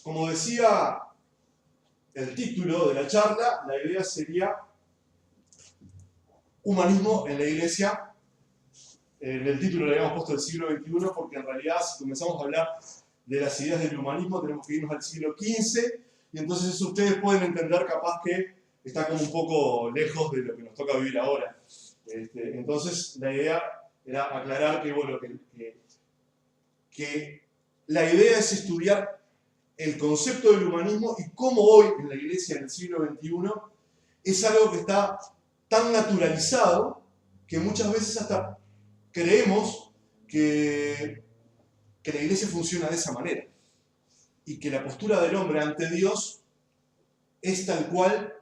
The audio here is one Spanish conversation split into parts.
como decía el título de la charla, la idea sería humanismo en la Iglesia. En el título le habíamos puesto el siglo XXI porque en realidad si comenzamos a hablar de las ideas del humanismo tenemos que irnos al siglo XV y entonces eso ustedes pueden entender capaz que está como un poco lejos de lo que nos toca vivir ahora. Entonces la idea era aclarar que, bueno, que la idea es estudiar el concepto del humanismo y cómo hoy en la Iglesia en el siglo XXI es algo que está tan naturalizado que muchas veces hasta creemos que la Iglesia funciona de esa manera y que la postura del hombre ante Dios es tal cual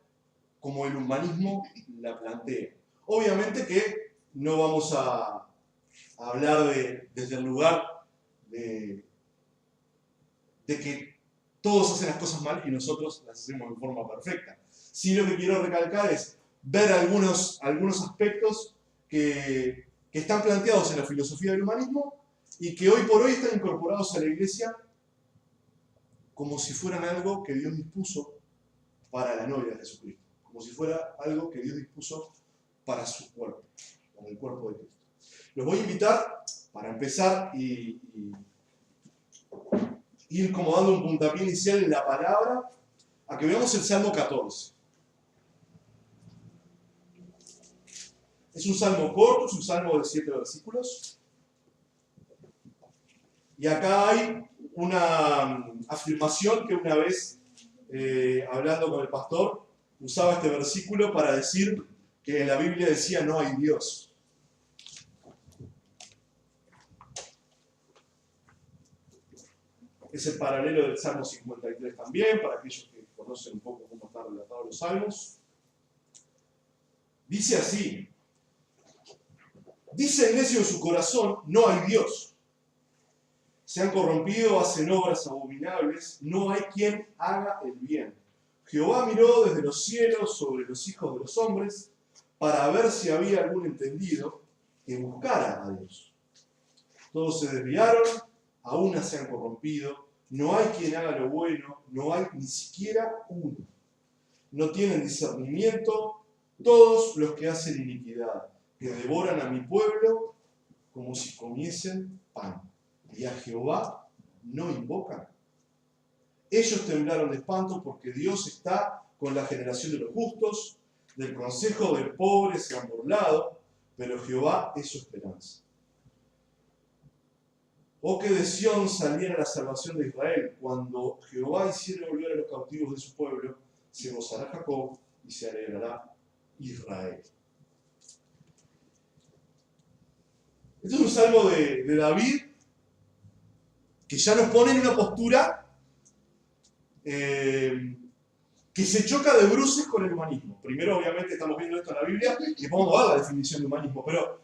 como el humanismo la plantea. Obviamente que no vamos a hablar desde el lugar de que todos hacen las cosas mal y nosotros las hacemos de forma perfecta. Sí, lo que quiero recalcar es ver algunos aspectos que están planteados en la filosofía del humanismo y que hoy por hoy están incorporados a la Iglesia como si fueran algo que Dios dispuso para la novia de Jesucristo, como si fuera algo que Dios dispuso para su cuerpo, para el cuerpo de Cristo. Los voy a invitar, para empezar, y ir como dando un puntapié inicial en la palabra, a que veamos el Salmo 14. Es un salmo corto, es un salmo de 7 versículos. Y acá hay una afirmación que una vez, hablando con el pastor, usaba este versículo para decir que en la Biblia decía no hay Dios. Es el paralelo del Salmo 53 también, para aquellos que conocen un poco cómo están relatados los salmos. Dice así: dice el necio en su corazón, no hay Dios. Se han corrompido, hacen obras abominables, no hay quien haga el bien. Jehová miró desde los cielos sobre los hijos de los hombres para ver si había algún entendido que buscara a Dios. Todos se desviaron, a una se han corrompido, no hay quien haga lo bueno, no hay ni siquiera uno. No tienen discernimiento todos los que hacen iniquidad, que devoran a mi pueblo como si comiesen pan. Y a Jehová no invocan. Ellos temblaron de espanto porque Dios está con la generación de los justos, del consejo del pobre se han burlado, pero Jehová es su esperanza. Oh, que de Sión saliera la salvación de Israel. Cuando Jehová hiciere volver a los cautivos de su pueblo, se gozará Jacob y se alegrará Israel. Este es un salmo de David que ya nos pone en una postura que se choca de bruces con el humanismo. Primero, obviamente, estamos viendo esto en la Biblia y después vamos a dar la definición de humanismo, pero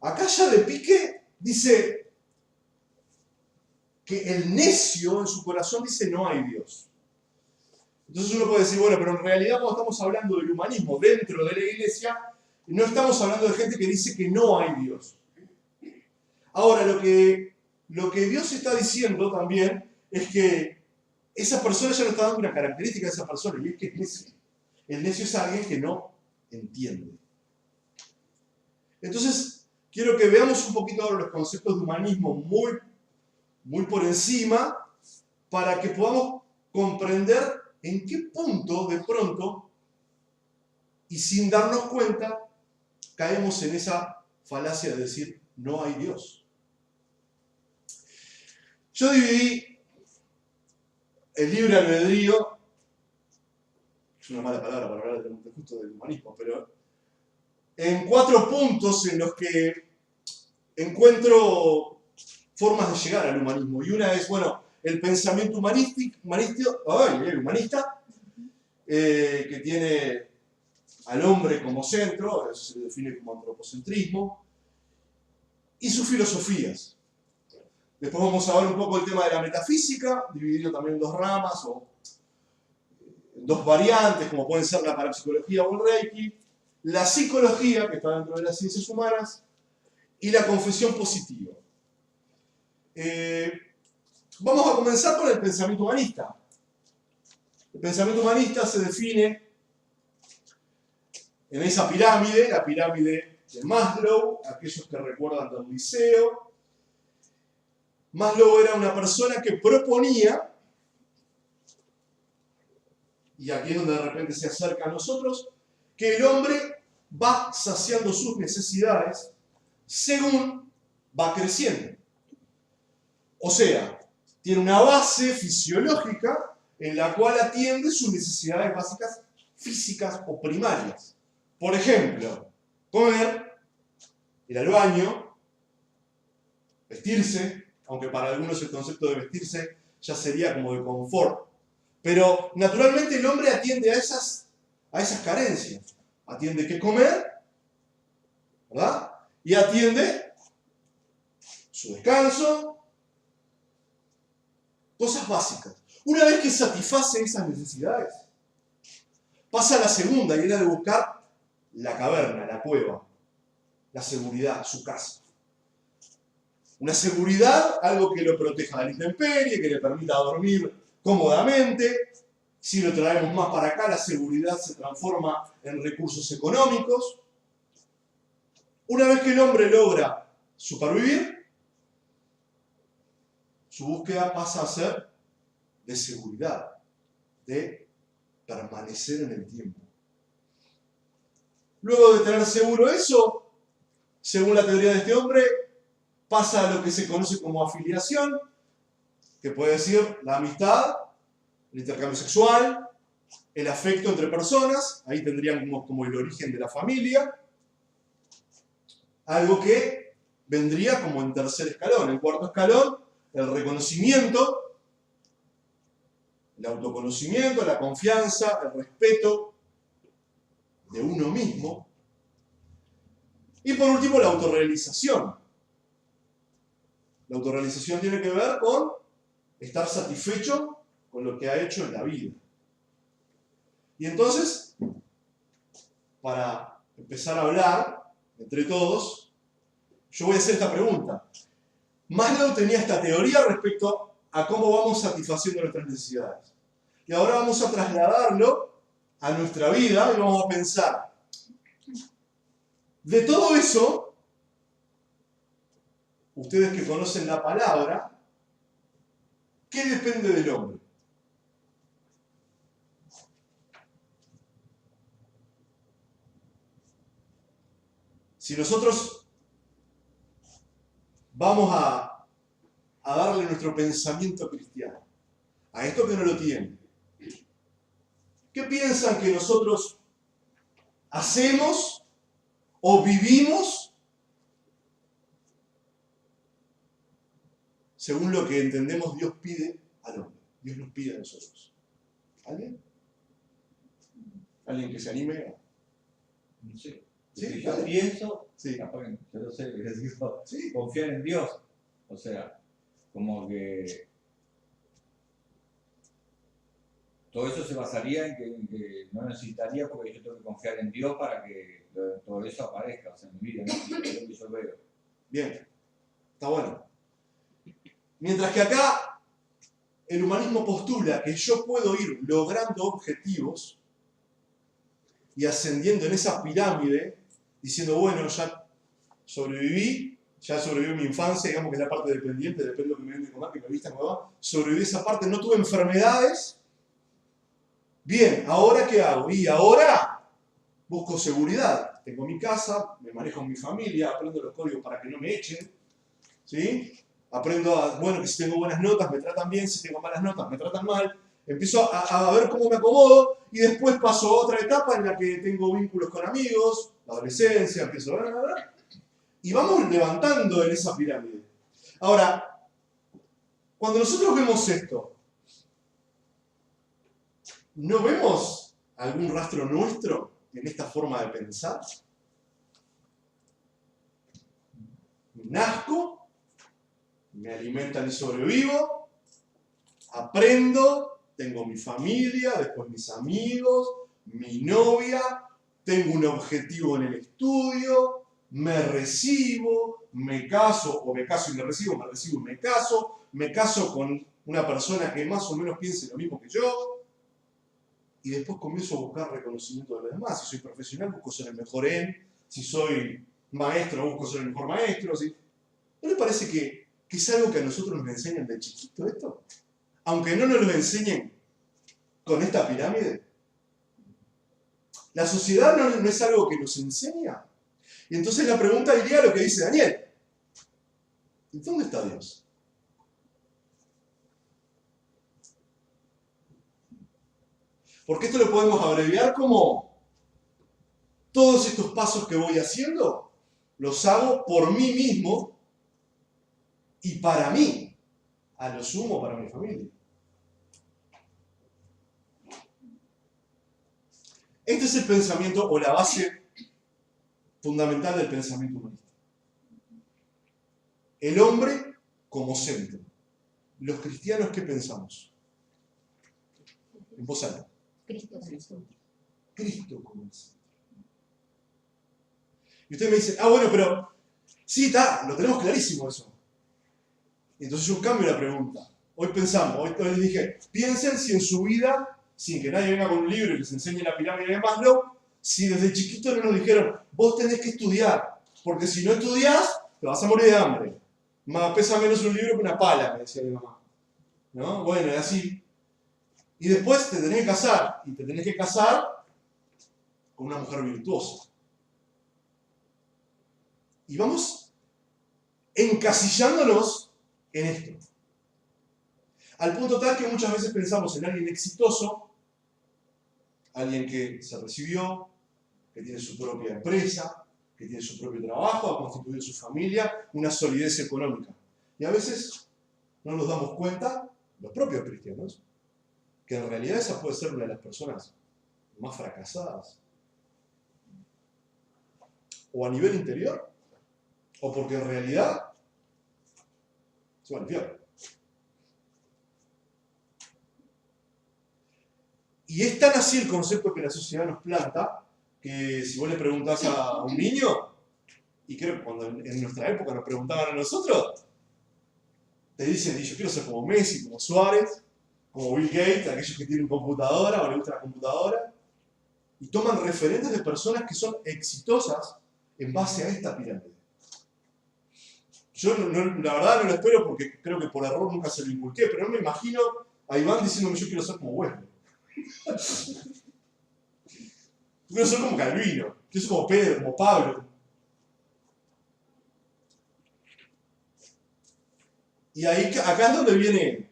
acá ya de pique dice que el necio en su corazón dice no hay Dios. Entonces uno puede decir, bueno, pero en realidad cuando estamos hablando del humanismo dentro de la Iglesia, no estamos hablando de gente que dice que no hay Dios. Ahora, lo que Dios está diciendo también es que esa persona ya nos está dando una característica de esa persona, y es que es necio. El necio es alguien que no entiende. Entonces, quiero que veamos un poquito ahora los conceptos de humanismo muy por encima, para que podamos comprender en qué punto, de pronto, y sin darnos cuenta, caemos en esa falacia de decir, no hay Dios. Yo dividí el libre albedrío, es una mala palabra para hablar justo del humanismo, pero en 4 puntos en los que encuentro formas de llegar al humanismo. Y una es, bueno, el pensamiento humanista, que tiene al hombre como centro, eso se define como antropocentrismo, y sus filosofías. Después vamos a ver un poco el tema de la metafísica, dividido también en 2 ramas o 2 variantes, como pueden ser la parapsicología o el Reiki, la psicología, que está dentro de las ciencias humanas, y la confesión positiva. Vamos a comenzar con el pensamiento humanista. El pensamiento humanista se define en esa pirámide, la pirámide de Maslow, aquellos que recuerdan del liceo. Maslow era una persona que proponía, y aquí es donde de repente se acerca a nosotros, que el hombre va saciando sus necesidades según va creciendo. O sea, tiene una base fisiológica en la cual atiende sus necesidades básicas físicas o primarias. Por ejemplo, comer, ir al baño, vestirse, aunque para algunos el concepto de vestirse ya sería como de confort. Pero naturalmente el hombre atiende a esas carencias. Atiende qué comer, ¿verdad? Y atiende su descanso, cosas básicas. Una vez que satisface esas necesidades, pasa a la segunda, y es la de buscar la caverna, la cueva, la seguridad, su casa. Una seguridad, algo que lo proteja de la intemperie, que le permita dormir cómodamente. Si lo traemos más para acá, la seguridad se transforma en recursos económicos. Una vez que el hombre logra supervivir, su búsqueda pasa a ser de seguridad, de permanecer en el tiempo. Luego de tener seguro eso, según la teoría de este hombre, pasa a lo que se conoce como afiliación, que puede decir la amistad, el intercambio sexual, el afecto entre personas, ahí tendrían como el origen de la familia, algo que vendría como en tercer escalón. En cuarto escalón, el reconocimiento, el autoconocimiento, la confianza, el respeto de uno mismo. Y por último, la autorrealización. La autorrealización tiene que ver con estar satisfecho con lo que ha hecho en la vida. Y entonces, para empezar a hablar entre todos, yo voy a hacer esta pregunta. Maslow tenía esta teoría respecto a cómo vamos satisfaciendo nuestras necesidades. Y ahora vamos a trasladarlo a nuestra vida y vamos a pensar, de todo eso, ustedes que conocen la palabra, ¿qué depende del hombre? Si nosotros vamos a darle nuestro pensamiento cristiano a esto que no lo tiene, ¿qué piensan que nosotros hacemos o vivimos según lo que entendemos Dios pide al hombre? Dios nos pide a nosotros. ¿Alguien? ¿Alguien que se anime? No sé. ¿Sí? Si yo pienso, sí. Yo no sé, les digo, Sí. confiar en Dios. O sea, como que todo eso se basaría en que no necesitaría, porque yo tengo que confiar en Dios para que todo eso aparezca, o sea, en mi vida, ¿no? Es lo que yo veo. Bien, está bueno. Mientras que acá el humanismo postula que yo puedo ir logrando objetivos y ascendiendo en esa pirámide, diciendo, bueno, ya sobreviví mi infancia, digamos que es la parte dependiente, depende de lo que me den de comer, que me vistan, cómo va, sobreviví esa parte, no tuve enfermedades. Bien, ¿ahora qué hago? Y ahora busco seguridad. Tengo mi casa, me manejo con mi familia, aprendo los códigos para que no me echen, ¿sí? Aprendo bueno, que si tengo buenas notas me tratan bien, si tengo malas notas me tratan mal. Empiezo a ver cómo me acomodo y después paso a otra etapa en la que tengo vínculos con amigos, la adolescencia, empiezo a ver, y vamos levantando en esa pirámide. Ahora, cuando nosotros vemos esto, ¿no vemos algún rastro nuestro en esta forma de pensar? Nazco, me alimentan y sobrevivo, aprendo, tengo mi familia, después mis amigos, mi novia, tengo un objetivo en el estudio, me recibo, me caso, o me caso y me recibo y me caso con una persona que más o menos piense lo mismo que yo. y después comienzo a buscar reconocimiento de los demás. Si soy profesional, busco ser el mejor en. Si soy maestro, busco ser el mejor maestro. ¿Sí? ¿No le parece que es algo que a nosotros nos enseñan de chiquito esto? Aunque no nos lo enseñen con esta pirámide. La sociedad no es algo que nos enseña. Y entonces la pregunta iría a lo que dice Daniel. ¿Dónde está Dios? Porque esto lo podemos abreviar como todos estos pasos que voy haciendo, los hago por mí mismo y para mí, a lo sumo para mi familia. Este es el pensamiento o la base fundamental del pensamiento humanista. El hombre como centro. Los cristianos, ¿qué pensamos? En voz alta. Cristo como centro. Cristo como el centro. Y usted me dice, bueno, pero sí, está, lo tenemos clarísimo eso. Y entonces yo cambio la pregunta. Hoy les dije, piensen si en su vida, sin que nadie venga con un libro y les enseñe la pirámide de Maslow, si desde chiquito no nos dijeron, vos tenés que estudiar, porque si no estudiás, te vas a morir de hambre. Pesa menos un libro que una pala, me decía mi mamá. ¿No? Bueno, y así. Y después te tenés que casar, y te tenés que casar con una mujer virtuosa. Y vamos encasillándonos en esto. Al punto tal que muchas veces pensamos en alguien exitoso, alguien que se recibió, que tiene su propia empresa, que tiene su propio trabajo, ha constituido su familia, una solidez económica. Y a veces no nos damos cuenta, los propios cristianos, que en realidad esa puede ser una de las personas más fracasadas. O a nivel interior, o porque en realidad se va al infierno. Y es tan así el concepto que la sociedad nos planta, que si vos le preguntás a un niño, y creo que cuando en nuestra época nos preguntaban a nosotros, te dicen, yo quiero ser como Messi, como Suárez, como Bill Gates, aquellos que tienen computadora o les gusta la computadora, y toman referentes de personas que son exitosas en base a esta pirámide. Yo la verdad no lo espero porque creo que por error nunca se lo inculqué, pero no me imagino a Iván diciéndome yo quiero ser como Wesley. Yo quiero ser como Calvino, quiero ser como Pedro, como Pablo. Y ahí, acá es donde viene,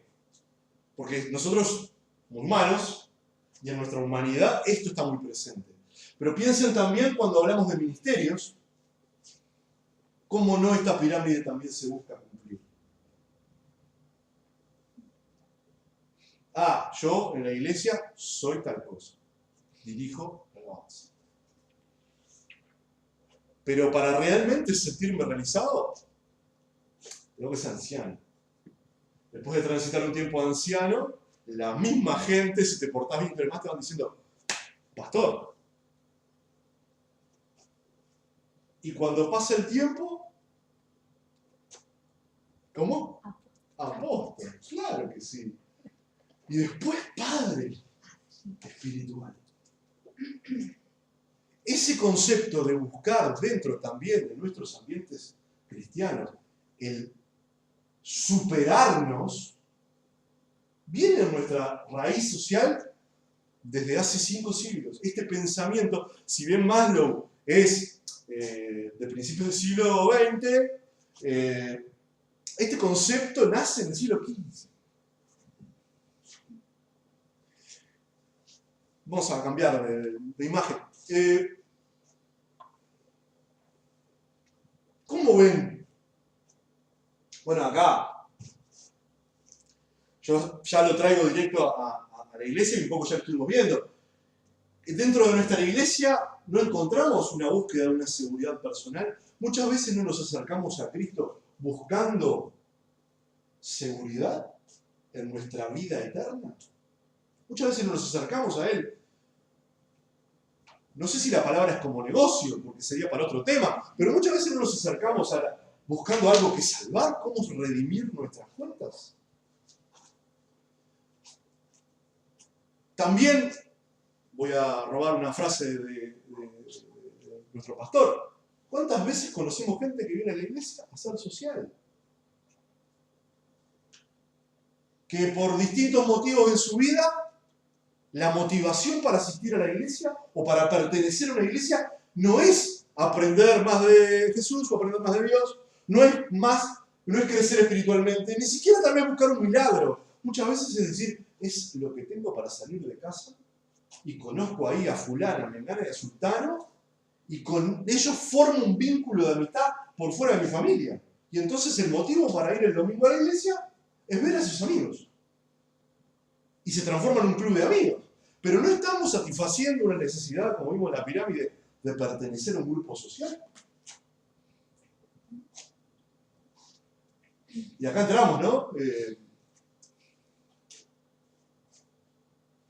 porque nosotros, como humanos, y en nuestra humanidad, esto está muy presente. Pero piensen también cuando hablamos de ministerios, cómo no esta pirámide también se busca cumplir. Yo en la iglesia soy tal cosa, dirijo alabanza. Pero para realmente sentirme realizado, tengo que ser anciano. Después de transitar un tiempo de anciano, la misma gente, si te portás bien, pero más te van diciendo, pastor. Y cuando pasa el tiempo, ¿cómo? Apóstol, claro que sí. Y después padre espiritual. Ese concepto de buscar dentro también de nuestros ambientes cristianos el superarnos viene en nuestra raíz social desde hace 5 siglos. Este pensamiento, si bien Maslow es de principios del siglo XX, este concepto nace en el siglo XV. Vamos a cambiar de imagen. ¿Cómo ven? Bueno, acá yo ya lo traigo directo a la iglesia y un poco ya lo estuvimos viendo. Dentro de nuestra iglesia no encontramos una búsqueda de una seguridad personal. Muchas veces no nos acercamos a Cristo buscando seguridad en nuestra vida eterna. Muchas veces no nos acercamos a Él. No sé si la palabra es como negocio, porque sería para otro tema, pero muchas veces no nos acercamos buscando algo que salvar, cómo redimir nuestras cuentas. También voy a robar una frase de nuestro pastor. ¿Cuántas veces conocemos gente que viene a la iglesia a ser social? Que por distintos motivos en su vida, la motivación para asistir a la iglesia o para pertenecer a una iglesia no es aprender más de Jesús o aprender más de Dios, no es crecer espiritualmente, ni siquiera tal vez buscar un milagro. Muchas veces es decir, es lo que tengo para salir de casa y conozco ahí a fulano, a mengana y a sultano y con ellos formo un vínculo de amistad por fuera de mi familia. Y entonces el motivo para ir el domingo a la iglesia es ver a sus amigos. Y se transforma en un club de amigos. Pero no estamos satisfaciendo una necesidad, como vimos en la pirámide, de pertenecer a un grupo social. Y acá entramos, ¿no?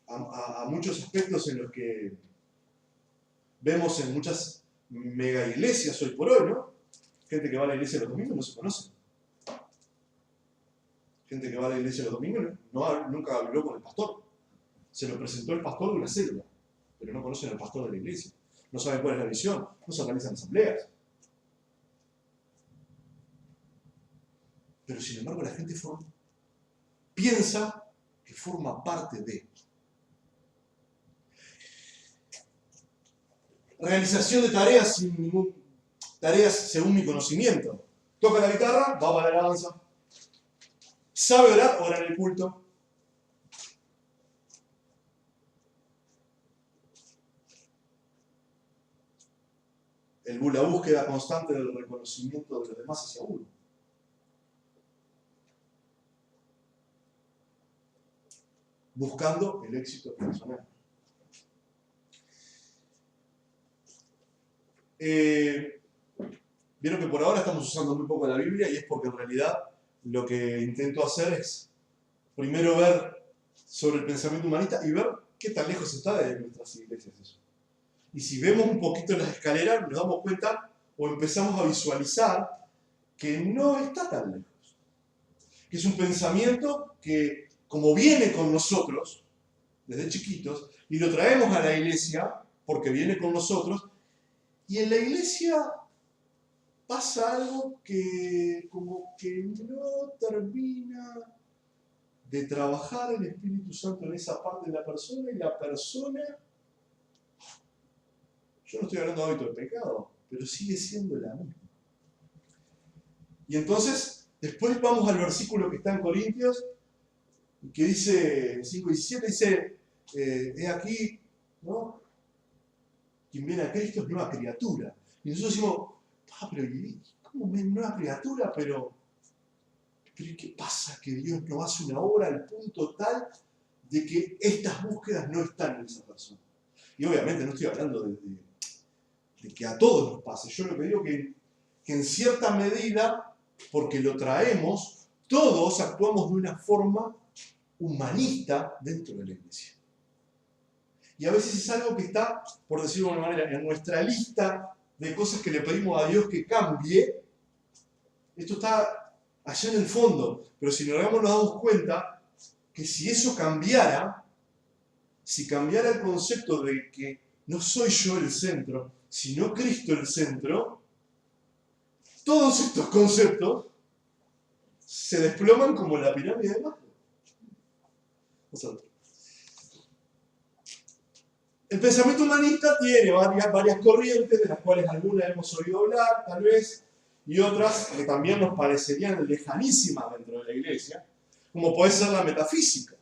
A muchos aspectos en los que vemos en muchas mega iglesias hoy por hoy, ¿no? Gente que va a la iglesia los domingos no se conoce. Gente que va a la iglesia los domingos nunca habló con el pastor. Se lo presentó el pastor de una célula, pero no conocen al pastor de la iglesia. No saben cuál es la visión, no se organizan asambleas. Pero sin embargo la gente piensa que forma parte de. Realización de tareas tareas según mi conocimiento. Toca la guitarra, va para la alabanza. Sabe orar, ora en el culto. La búsqueda constante del reconocimiento de los demás hacia uno. Buscando el éxito personal. Vieron que por ahora estamos usando muy poco la Biblia y es porque en realidad lo que intento hacer es primero ver sobre el pensamiento humanista y ver qué tan lejos está de nuestras iglesias eso. Y si vemos un poquito las escaleras, nos damos cuenta o empezamos a visualizar que no está tan lejos. Que es un pensamiento que, como viene con nosotros, desde chiquitos, y lo traemos a la iglesia porque viene con nosotros, y en la iglesia pasa algo que como que no termina de trabajar el Espíritu Santo en esa parte de la persona, y la persona, yo no estoy hablando de hábito de pecado, pero sigue siendo la misma. Y entonces, después vamos al versículo que está en Corintios, que dice, 5:17, dice, he aquí, ¿no? Quien viene a Cristo es nueva criatura. Y nosotros decimos, pero ¿cómo es nueva criatura? Pero ¿qué pasa? Que Dios no hace una obra al punto tal de que estas búsquedas no están en esa persona. Y obviamente no estoy hablando de que a todos nos pase. Yo lo que digo que en cierta medida, porque lo traemos, todos actuamos de una forma humanista dentro de la iglesia. Y a veces es algo que está, por decirlo de alguna manera, en nuestra lista de cosas que le pedimos a Dios que cambie. Esto está allá en el fondo, pero si nos damos cuenta que si eso cambiara, si cambiara el concepto de que no soy yo el centro, sino Cristo el centro, todos estos conceptos se desploman como la pirámide de Maslow. El pensamiento humanista tiene varias corrientes, de las cuales algunas hemos oído hablar, tal vez, y otras que también nos parecerían lejanísimas dentro de la iglesia, como puede ser la metafísica.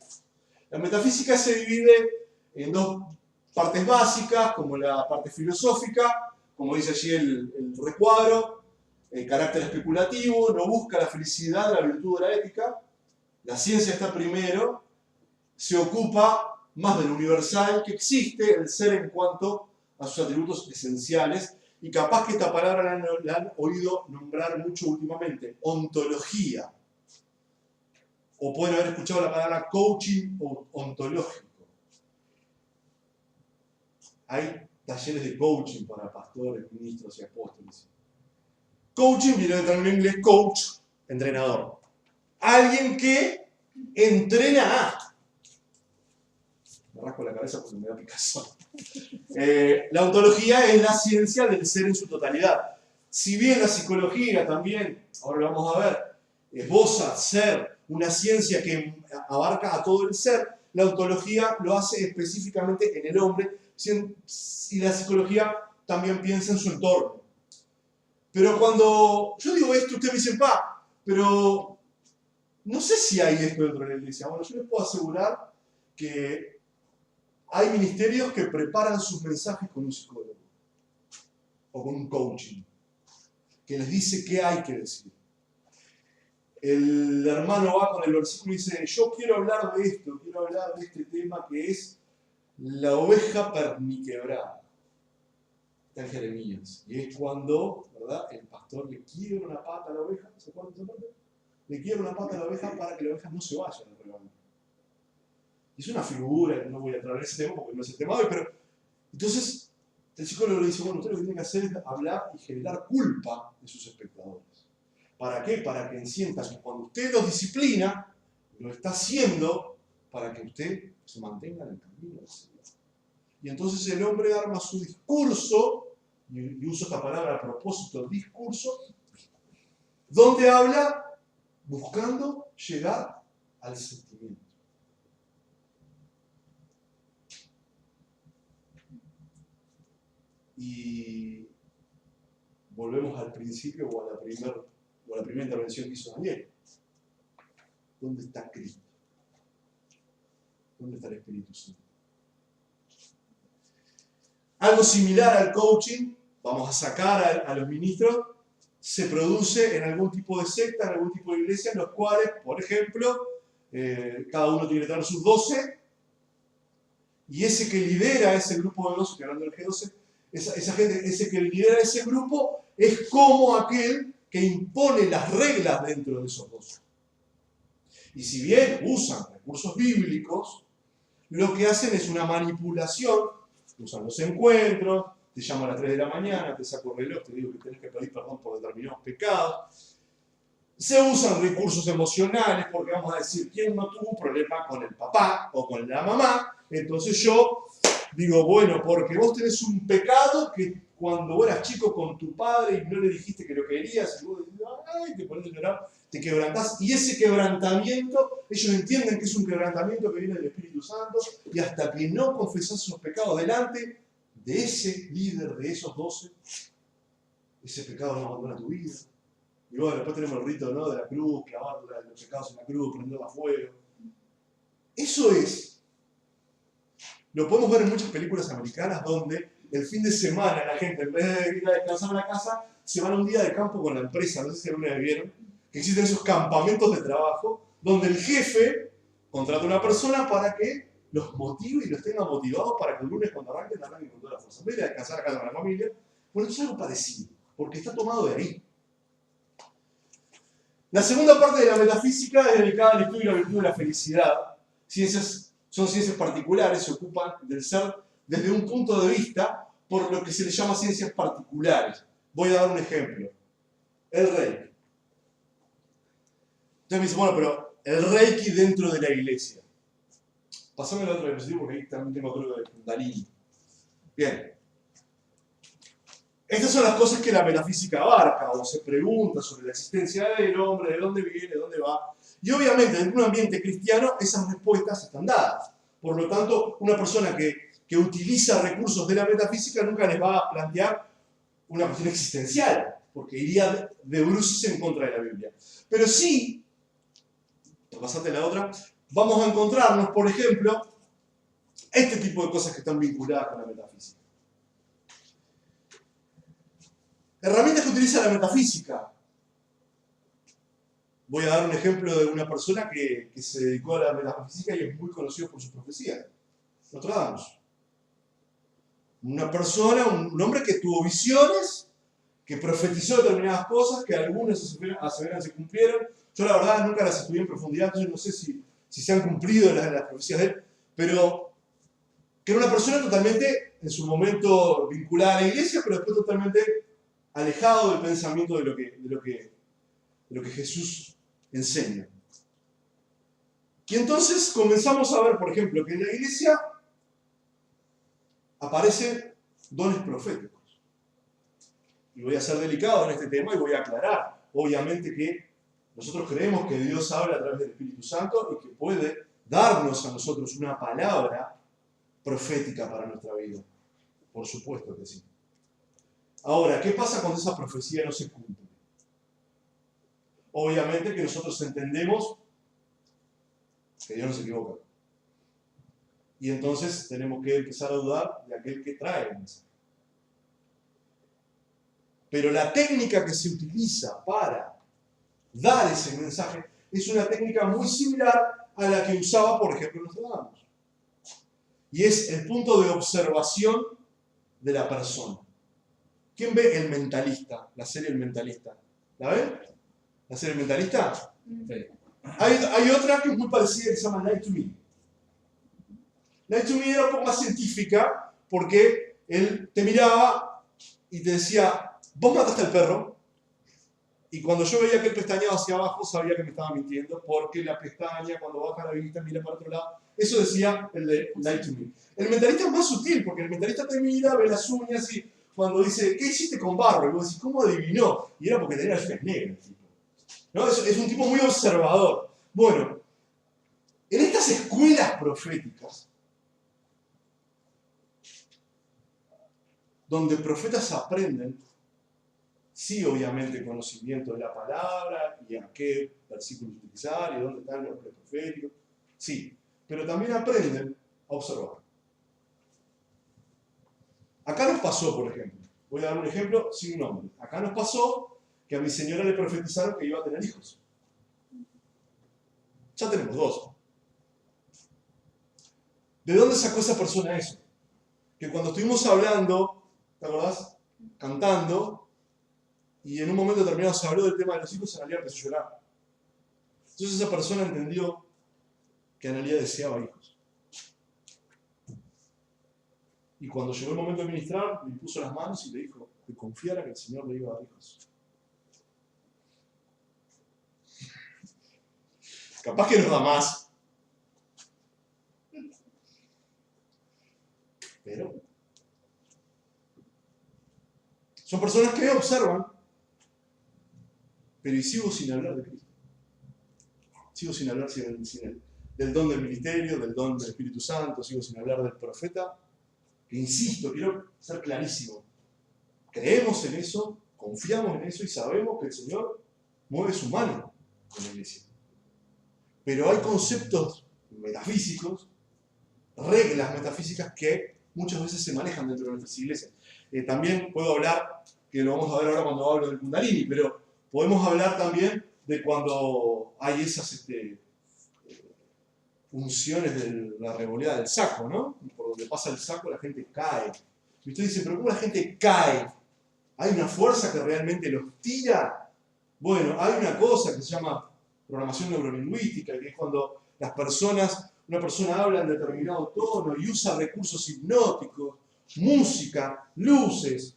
La metafísica se divide en dos partes básicas, como la parte filosófica, como dice allí el recuadro, el carácter especulativo, no busca la felicidad, la virtud de la ética. La ciencia está primero, se ocupa más del universal que existe, el ser en cuanto a sus atributos esenciales, y capaz que esta palabra la han oído nombrar mucho últimamente, ontología. O pueden haber escuchado la palabra coaching ontológico. Hay talleres de coaching para pastores, ministros y apóstoles. Coaching viene del término inglés coach, entrenador. Alguien que entrena a. Me rasco la cabeza porque me da picazón. La ontología es la ciencia del ser en su totalidad. Si bien la psicología también, ahora lo vamos a ver, esboza ser una ciencia que abarca a todo el ser, la ontología lo hace específicamente en el hombre, y la psicología también piensa en su entorno. Pero cuando yo digo esto, ustedes me dicen, pero no sé si hay esto dentro de la iglesia. Bueno, yo les puedo asegurar que hay ministerios que preparan sus mensajes con un psicólogo o con un coaching, que les dice qué hay que decir. El hermano va con el versículo y dice, yo quiero hablar de esto, quiero hablar de este tema que es la oveja perniquebrada. Está en Jeremías. Y es cuando, ¿verdad?, el pastor le quiebra una pata a la oveja. ¿Se acuerdan de esa parte? Le quiebra una pata a la oveja para que la oveja no se vaya del rebaño. Y es una figura, no voy a traer ese tema porque no es el tema de hoy, pero entonces el psicólogo le dice, bueno, usted lo que tiene que hacer es hablar y generar culpa de sus espectadores. ¿Para qué? Para que sientan que cuando usted los disciplina, lo está haciendo para que usted se mantenga en el camino del Señor. Y entonces el hombre arma su discurso, y uso esta palabra a propósito, discurso, donde habla buscando llegar al sentimiento. Y volvemos al principio o a la primera intervención que hizo Daniel. ¿Dónde está Cristo? ¿Dónde está el Espíritu Santo? Algo similar al coaching, vamos a sacar a los ministros, se produce en algún tipo de secta, en algún tipo de iglesia, en los cuales, por ejemplo, cada uno tiene que tener sus 12, y ese que lidera ese grupo de 12, que hablando del G12, esa gente, ese que lidera ese grupo, es como aquel que impone las reglas dentro de esos 12. Y si bien usan recursos bíblicos, lo que hacen es una manipulación, usan los encuentros, te llamo a las 3 de la mañana, te saco el reloj, te digo que tenés que pedir perdón por determinados pecados. Se usan recursos emocionales porque vamos a decir, ¿quién no tuvo un problema con el papá o con la mamá? Entonces yo digo, bueno, porque vos tenés un pecado que cuando vos eras chico con tu padre y no le dijiste que lo querías, y vos decís, ay, te pones a llorar, te quebrantás. Y ese quebrantamiento, ellos entienden que es un quebrantamiento que viene del Espíritu Santo, y hasta que no confesás esos pecados delante de ese líder, de esos 12, ese pecado no abandona tu vida. Y bueno, después tenemos el rito, ¿no?, de la cruz, clavar los pecados en la cruz, prenderla a fuego. Eso lo podemos ver en muchas películas americanas donde el fin de semana la gente, en vez de ir a descansar a la casa, se van un día de campo con la empresa. No sé si alguna vez vieron que existen esos campamentos de trabajo donde el jefe contrata a una persona para que los motive y los tenga motivados para que el lunes cuando arranquen con toda la fuerza. En vez de descansar a casa con la familia, bueno, esto es algo parecido, porque está tomado de ahí. La segunda parte de la metafísica es dedicada al estudio de la virtud de la felicidad. Son ciencias particulares, se ocupan del ser desde un punto de vista por lo que se le llama ciencias particulares. Voy a dar un ejemplo. El Reiki. Entonces me dicen, bueno, pero el Reiki dentro de la iglesia. Pasame la otra diapositiva porque ahí también tengo otro de Kundalini. Bien. Estas son las cosas que la metafísica abarca o se pregunta sobre la existencia del hombre, de dónde viene, de dónde va. Y obviamente, en un ambiente cristiano, esas respuestas están dadas. Por lo tanto, una persona que utiliza recursos de la metafísica nunca les va a plantear una cuestión existencial, porque iría de bruces en contra de la Biblia. Pero sí, pasate la otra, vamos a encontrarnos, por ejemplo, este tipo de cosas que están vinculadas con la metafísica. Herramientas que utiliza la metafísica. Voy a dar un ejemplo de una persona que se dedicó a la metafísica y es muy conocido por sus profecías. Nostradamus. Una persona, un hombre que tuvo visiones, que profetizó determinadas cosas, que algunas aseveran se cumplieron. Yo la verdad nunca las estudié en profundidad, entonces no sé si se han cumplido las profecías de él, pero que era una persona totalmente, en su momento, vinculada a la iglesia, pero después totalmente alejado del pensamiento de lo que Jesús enseña. Y entonces comenzamos a ver, por ejemplo, que en la iglesia aparecen dones proféticos. Y voy a ser delicado en este tema y voy a aclarar. Obviamente que nosotros creemos que Dios habla a través del Espíritu Santo y que puede darnos a nosotros una palabra profética para nuestra vida. Por supuesto que sí. Ahora, ¿qué pasa cuando esa profecía no se cumple? Obviamente que nosotros entendemos que Dios no se equivoca. Y entonces tenemos que empezar a dudar de aquel que trae el mensaje. Pero la técnica que se utiliza para dar ese mensaje es una técnica muy similar a la que usaba, por ejemplo, Nostradamus. Y es el punto de observación de la persona. ¿Quién ve El Mentalista? La serie El Mentalista. ¿La ven? ¿La serie El Mentalista? Sí. Hay otra que es muy parecida que se llama Lie to Me. Lie to Me era un poco más científica porque él te miraba y te decía, vos mataste al perro. Y cuando yo veía que él pestañeaba hacia abajo, sabía que me estaba mintiendo, porque la pestaña, cuando baja la vista, mira para otro lado. Eso decía el de Lie to Me. El mentalista es más sutil, porque el mentalista te mira, ve las uñas y cuando dice, ¿qué hiciste con barro? Y vos decís, ¿cómo adivinó? Y era porque tenía las uñas negras. ¿No? Es un tipo muy observador. Bueno, en estas escuelas proféticas, donde profetas aprenden, sí, obviamente, conocimiento de la palabra y a qué versículos utilizar y dónde están los proféticos, sí, pero también aprenden a observar. Acá nos pasó, por ejemplo, voy a dar un ejemplo sin nombre. Acá nos pasó que a mi señora le profetizaron que iba a tener hijos. Ya tenemos 2. ¿De dónde sacó esa persona eso? Que cuando estuvimos hablando, ¿te acordás? Cantando, y en un momento determinado se habló del tema de los hijos, Analía empezó a llorar. Entonces esa persona entendió que Analía deseaba hijos. Y cuando llegó el momento de ministrar, le puso las manos y le dijo que confiara que el Señor le iba a dar hijos. Capaz que nos da más. Pero son personas que observan, pero y sigo sin hablar de Cristo. Sigo sin hablar del don del ministerio, del don del Espíritu Santo, sigo sin hablar del profeta, que insisto, quiero ser clarísimo. Creemos en eso, confiamos en eso y sabemos que el Señor mueve su mano con la iglesia. Pero hay conceptos metafísicos, reglas metafísicas que muchas veces se manejan dentro de nuestras iglesias. También puedo hablar, que lo vamos a ver ahora cuando hablo del Kundalini, pero podemos hablar también de cuando hay esas funciones de la revoleada del saco, ¿no? Por donde pasa el saco la gente cae. Y ustedes dicen, ¿pero cómo la gente cae? ¿Hay una fuerza que realmente los tira? Bueno, hay una cosa que se llama programación neurolingüística, que es cuando una persona habla en determinado tono y usa recursos hipnóticos, música, luces,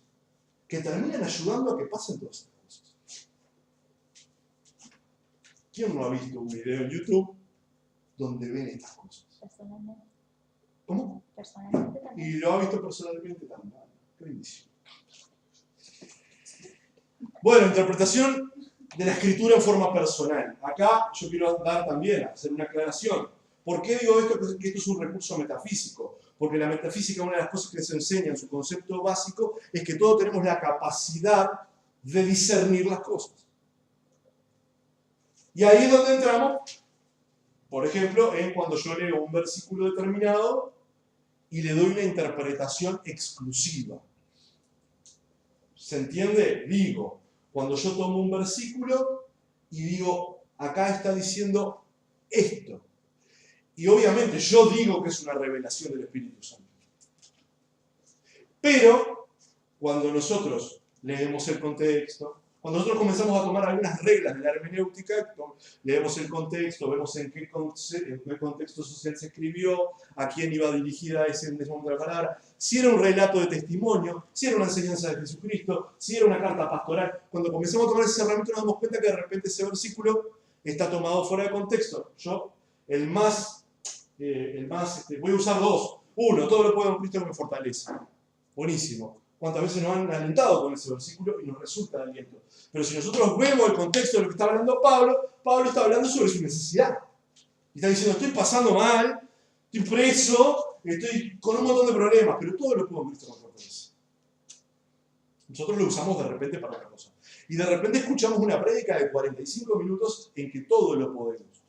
que terminan ayudando a que pasen todas estas cosas. ¿Quién no ha visto un video en YouTube donde ven estas cosas? Personalmente. ¿Cómo? Personalmente también. Y lo ha visto personalmente también. Qué bendición. Bueno, interpretación de la escritura en forma personal. Acá yo quiero hacer una aclaración. ¿Por qué digo esto? Que esto es un recurso metafísico. Porque la metafísica, una de las cosas que se enseña en su concepto básico, es que todos tenemos la capacidad de discernir las cosas. Y ahí es donde entramos, por ejemplo, en cuando yo leo un versículo determinado y le doy una interpretación exclusiva. ¿Se entiende? Digo, cuando yo tomo un versículo y digo, acá está diciendo esto. Y obviamente yo digo que es una revelación del Espíritu Santo. Pero, cuando nosotros leemos el contexto, cuando nosotros comenzamos a tomar algunas reglas de la hermenéutica, leemos el contexto, vemos en qué contexto social se escribió, a quién iba dirigida ese momento de la palabra, si era un relato de testimonio, si era una enseñanza de Jesucristo, si era una carta pastoral. Cuando comenzamos a tomar ese herramienta nos damos cuenta que de repente ese versículo está tomado fuera de contexto. Yo, voy a usar 2. 1, todo lo puedo en Cristo que me fortalece. Buenísimo. ¿Cuántas veces nos han alentado con ese versículo y nos resulta de aliento? Pero si nosotros vemos el contexto de lo que está hablando Pablo, Pablo está hablando sobre su necesidad. Y está diciendo, estoy pasando mal, estoy preso, estoy con un montón de problemas, pero todo lo puedo en Cristo que me fortalece. Nosotros lo usamos de repente para otra cosa. Y de repente escuchamos una prédica de 45 minutos en que todo lo podemos.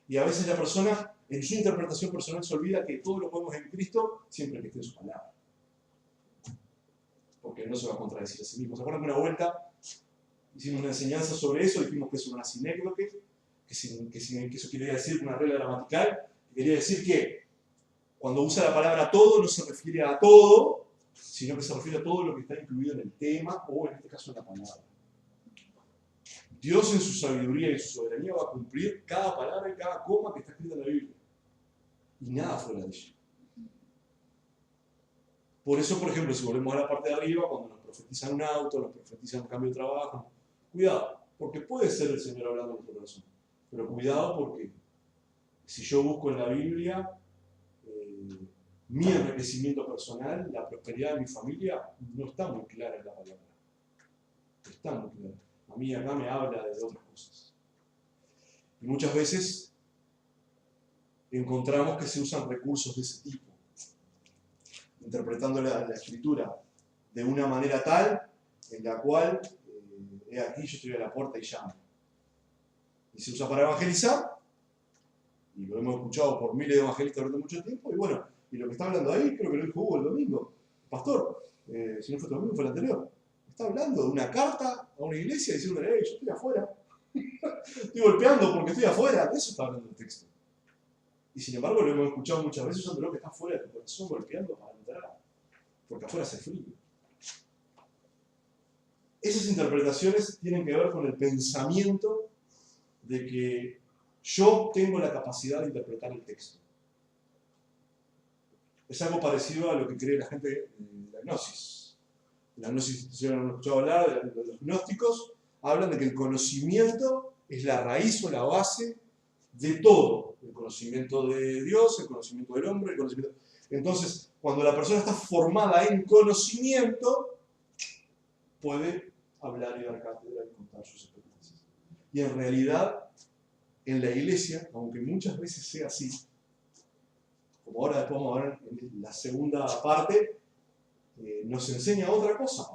Y a veces la persona, en su interpretación personal, se olvida que todo lo podemos en Cristo siempre que esté en su palabra. Porque no se va a contradecir a sí mismo. ¿Se acuerdan que una vuelta hicimos una enseñanza sobre eso? Dijimos que es una sinécdoque, que eso quería decir una regla gramatical, que quería decir que cuando usa la palabra todo no se refiere a todo, sino que se refiere a todo lo que está incluido en el tema o en este caso en la palabra. Dios en su sabiduría y su soberanía va a cumplir cada palabra y cada coma que está escrita en la Biblia. Y nada fuera de ella. Por eso, por ejemplo, si volvemos a la parte de arriba, cuando nos profetizan un auto, nos profetizan un cambio de trabajo, cuidado, porque puede ser el Señor hablando en nuestro corazón. Pero cuidado porque si yo busco en la Biblia mi enriquecimiento personal, la prosperidad de mi familia, no está muy clara en la palabra. Está muy clara. A mí acá me habla de otras cosas. Y muchas veces encontramos que se usan recursos de ese tipo, interpretando la escritura de una manera tal en la cual, he aquí, yo estoy a la puerta y llamo. Y se usa para evangelizar, y lo hemos escuchado por miles de evangelistas durante mucho tiempo, y bueno, y lo que está hablando ahí, creo que lo dijo Hugo el domingo, pastor, si no fue el domingo, fue el anterior, está hablando de una carta a una iglesia diciéndole, yo estoy afuera, estoy golpeando porque estoy afuera, de eso está hablando el texto. Y sin embargo lo hemos escuchado muchas veces usando lo que está fuera de tu corazón, golpeando para entrar, porque afuera hace frío. Esas interpretaciones tienen que ver con el pensamiento de que yo tengo la capacidad de interpretar el texto. Es algo parecido a lo que cree la gente de la gnosis. La gnosis, si han escuchado hablar de los gnósticos, hablan de que el conocimiento es la raíz o la base de todo. El conocimiento de Dios, el conocimiento del hombre, el conocimiento... Entonces, cuando la persona está formada en conocimiento, puede hablar y dar cátedra y contar sus experiencias. Y en realidad, en la iglesia, aunque muchas veces sea así, como ahora después vamos a ver en la segunda parte, nos enseña otra cosa.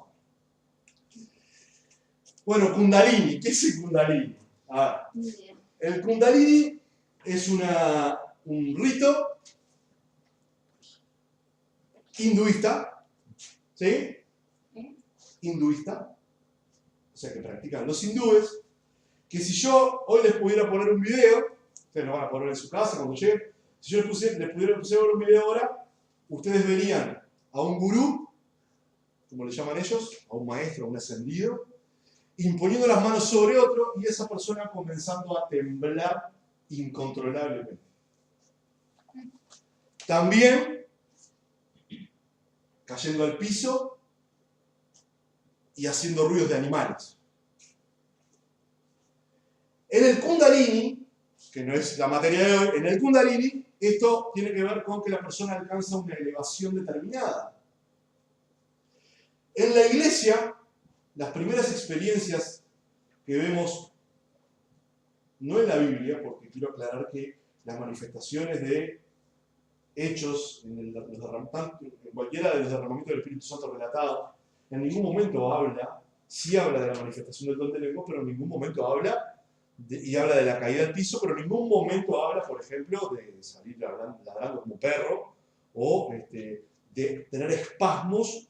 Bueno, Kundalini, ¿qué es el Kundalini? El Kundalini es un rito hinduista, ¿sí? Hinduista, o sea que practican los hindúes, que si yo hoy les pudiera poner un video, ustedes lo van a poner en su casa cuando lleguen, si yo les pudiera poner un video ahora, ustedes verían a un gurú, como le llaman ellos, a un maestro, a un ascendido, imponiendo las manos sobre otro y esa persona comenzando a temblar incontrolablemente. También cayendo al piso y haciendo ruidos de animales. En el Kundalini, que no es la materia de hoy, en el Kundalini, esto tiene que ver con que la persona alcanza una elevación determinada. En la iglesia, las primeras experiencias que vemos, no en la Biblia, porque quiero aclarar que las manifestaciones de hechos, en cualquiera de los derramamientos del Espíritu Santo relatados, en ningún momento habla, sí habla de la manifestación del don de lenguas, pero en ningún momento habla y habla de la caída al piso, pero en ningún momento habla, por ejemplo, de salir ladrando como perro o de tener espasmos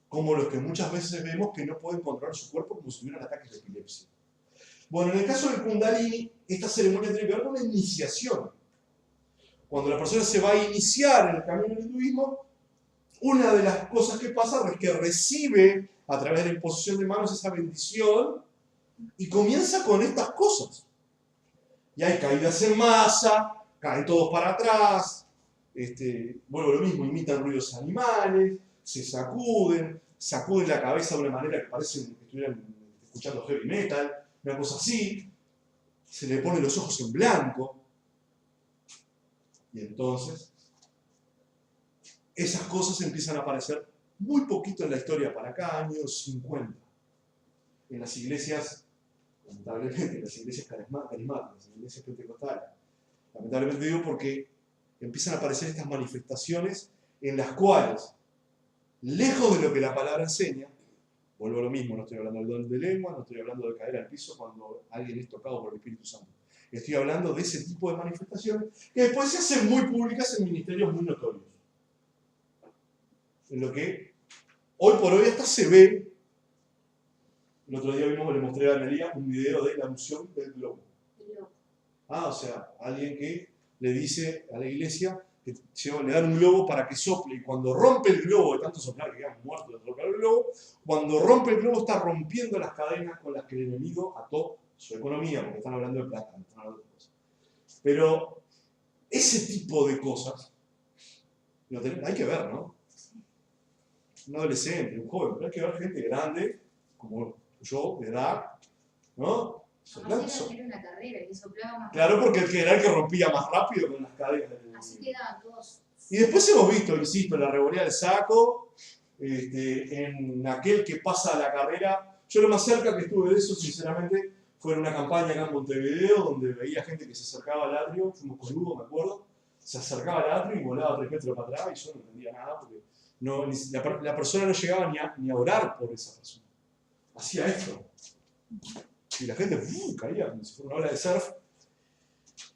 como los que muchas veces vemos que no pueden controlar su cuerpo como si tuvieran ataques de epilepsia. Bueno, en el caso del Kundalini, esta ceremonia tiene que ver con una iniciación. Cuando la persona se va a iniciar en el camino del hinduismo, una de las cosas que pasa es que recibe a través de la imposición de manos esa bendición y comienza con estas cosas. Y hay caídas en masa, caen todos para atrás, vuelvo lo mismo, imitan ruidos animales, se sacuden la cabeza de una manera que parece que estuvieran escuchando heavy metal, una cosa así, se le ponen los ojos en blanco, y entonces esas cosas empiezan a aparecer muy poquito en la historia, para acá, años 50. En las iglesias, lamentablemente, en las iglesias carismáticas, en las iglesias pentecostales. Lamentablemente digo porque empiezan a aparecer estas manifestaciones en las cuales, lejos de lo que la palabra enseña, vuelvo a lo mismo, no estoy hablando del don de lengua, no estoy hablando de caer al piso cuando alguien es tocado por el Espíritu Santo. Estoy hablando de ese tipo de manifestaciones que después se hacen muy públicas en ministerios muy notorios. En lo que hoy por hoy hasta se ve. El otro día le mostré a Analia un video de la unción del globo. O sea, alguien que le dice a la iglesia que le dan un globo para que sople, y cuando rompe el globo, de tanto soplar que quedan muertos de soplar el globo, cuando rompe el globo está rompiendo las cadenas con las que el enemigo ató su economía, porque están hablando de plata, no están hablando de cosas. Pero ese tipo de cosas hay que ver, ¿no? Un adolescente, un joven, pero hay que ver gente grande, como yo, de edad, ¿no? Una carrera, que soplaba más claro, porque era el que rompía más rápido con las cadenas. Así quedaban todos. Y después hemos visto, insisto, la revolea del saco, en aquel que pasa la carrera. Yo lo más cerca que estuve de eso, sinceramente, fue en una campaña acá en Montevideo, donde veía gente que se acercaba al atrio, fuimos con Hugo, me acuerdo, se acercaba al atrio y volaba 3 metros para atrás, y yo no entendía nada, porque la persona no llegaba ni a orar por esa persona. Hacía esto. Y la gente caía como si fuera una ola de surf.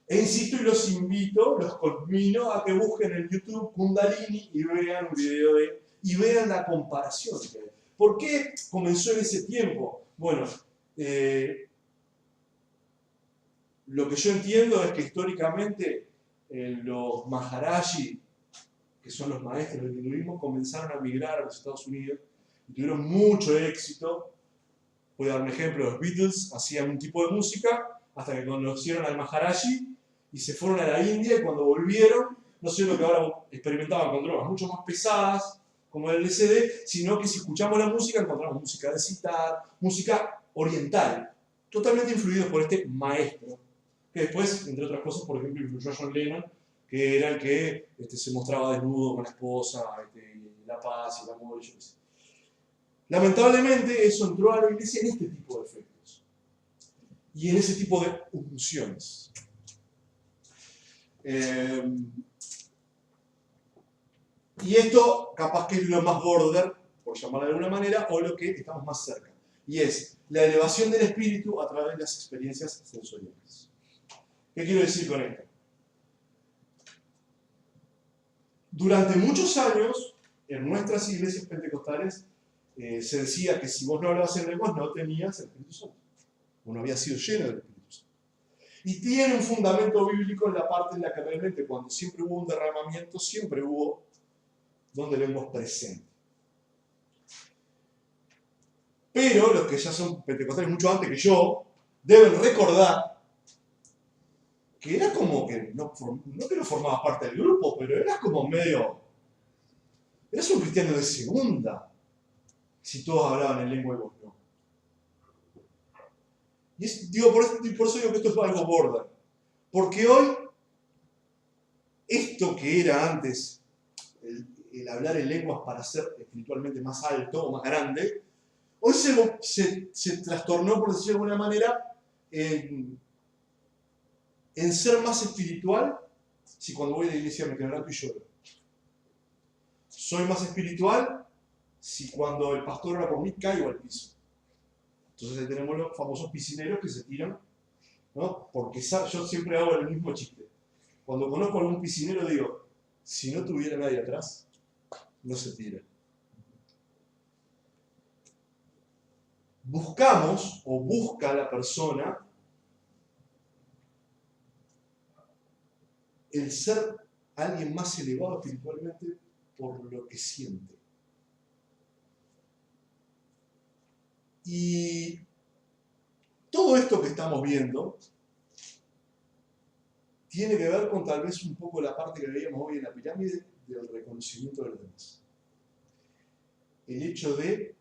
E insisto y los invito, los conmino a que busquen en YouTube Kundalini y vean un video y vean la comparación. ¿Por qué comenzó en ese tiempo? Bueno, lo que yo entiendo es que históricamente los Maharaji, que son los maestros del hinduismo, comenzaron a migrar a los Estados Unidos y tuvieron mucho éxito. Voy a dar un ejemplo, los Beatles hacían un tipo de música hasta que conocieron al Maharaji y se fueron a la India, y cuando volvieron, no sé lo que ahora experimentaban con drogas mucho más pesadas, como el LSD, sino que si escuchamos la música encontramos música de sitar, música oriental, totalmente influidos por este maestro, que después, entre otras cosas, por ejemplo, influyó a John Lennon, que era el que se mostraba desnudo con la esposa, la paz y el amor, y yo qué sé. Lamentablemente eso entró a la iglesia en este tipo de efectos y en ese tipo de unciones. Y esto capaz que es lo más border, por llamarlo de alguna manera, o lo que estamos más cerca. Y es la elevación del espíritu a través de las experiencias sensoriales. ¿Qué quiero decir con esto? Durante muchos años, en nuestras iglesias pentecostales, se decía que si vos no hablabas en lenguas no tenías el Espíritu Santo. Vos no habías sido lleno del Espíritu Santo. Y tiene un fundamento bíblico en la parte en la que realmente cuando siempre hubo un derramamiento, siempre hubo don de lenguas presente. Pero los que ya son pentecostales mucho antes que yo, deben recordar que era como que, no que no formabas parte del grupo, pero eras como medio, eras un cristiano de segunda, si todos hablaban en lengua y vos no. Y por eso digo que esto es algo border. Porque hoy, esto que era antes, el hablar en lenguas para ser espiritualmente más alto o más grande, hoy se trastornó, por decirlo de alguna manera, en ser más espiritual si cuando voy a la iglesia me quedo y lloro. Soy más espiritual si cuando el pastor ora por mí caigo al piso. Entonces ahí tenemos los famosos piscineros que se tiran, ¿no? Porque yo siempre hago el mismo chiste. Cuando conozco a algún piscinero digo, si no tuviera nadie atrás, no se tira. Buscamos o busca la persona el ser alguien más elevado espiritualmente por lo que siente. Y todo esto que estamos viendo tiene que ver con tal vez un poco la parte que veíamos hoy en la pirámide del reconocimiento de los demás. El hecho de,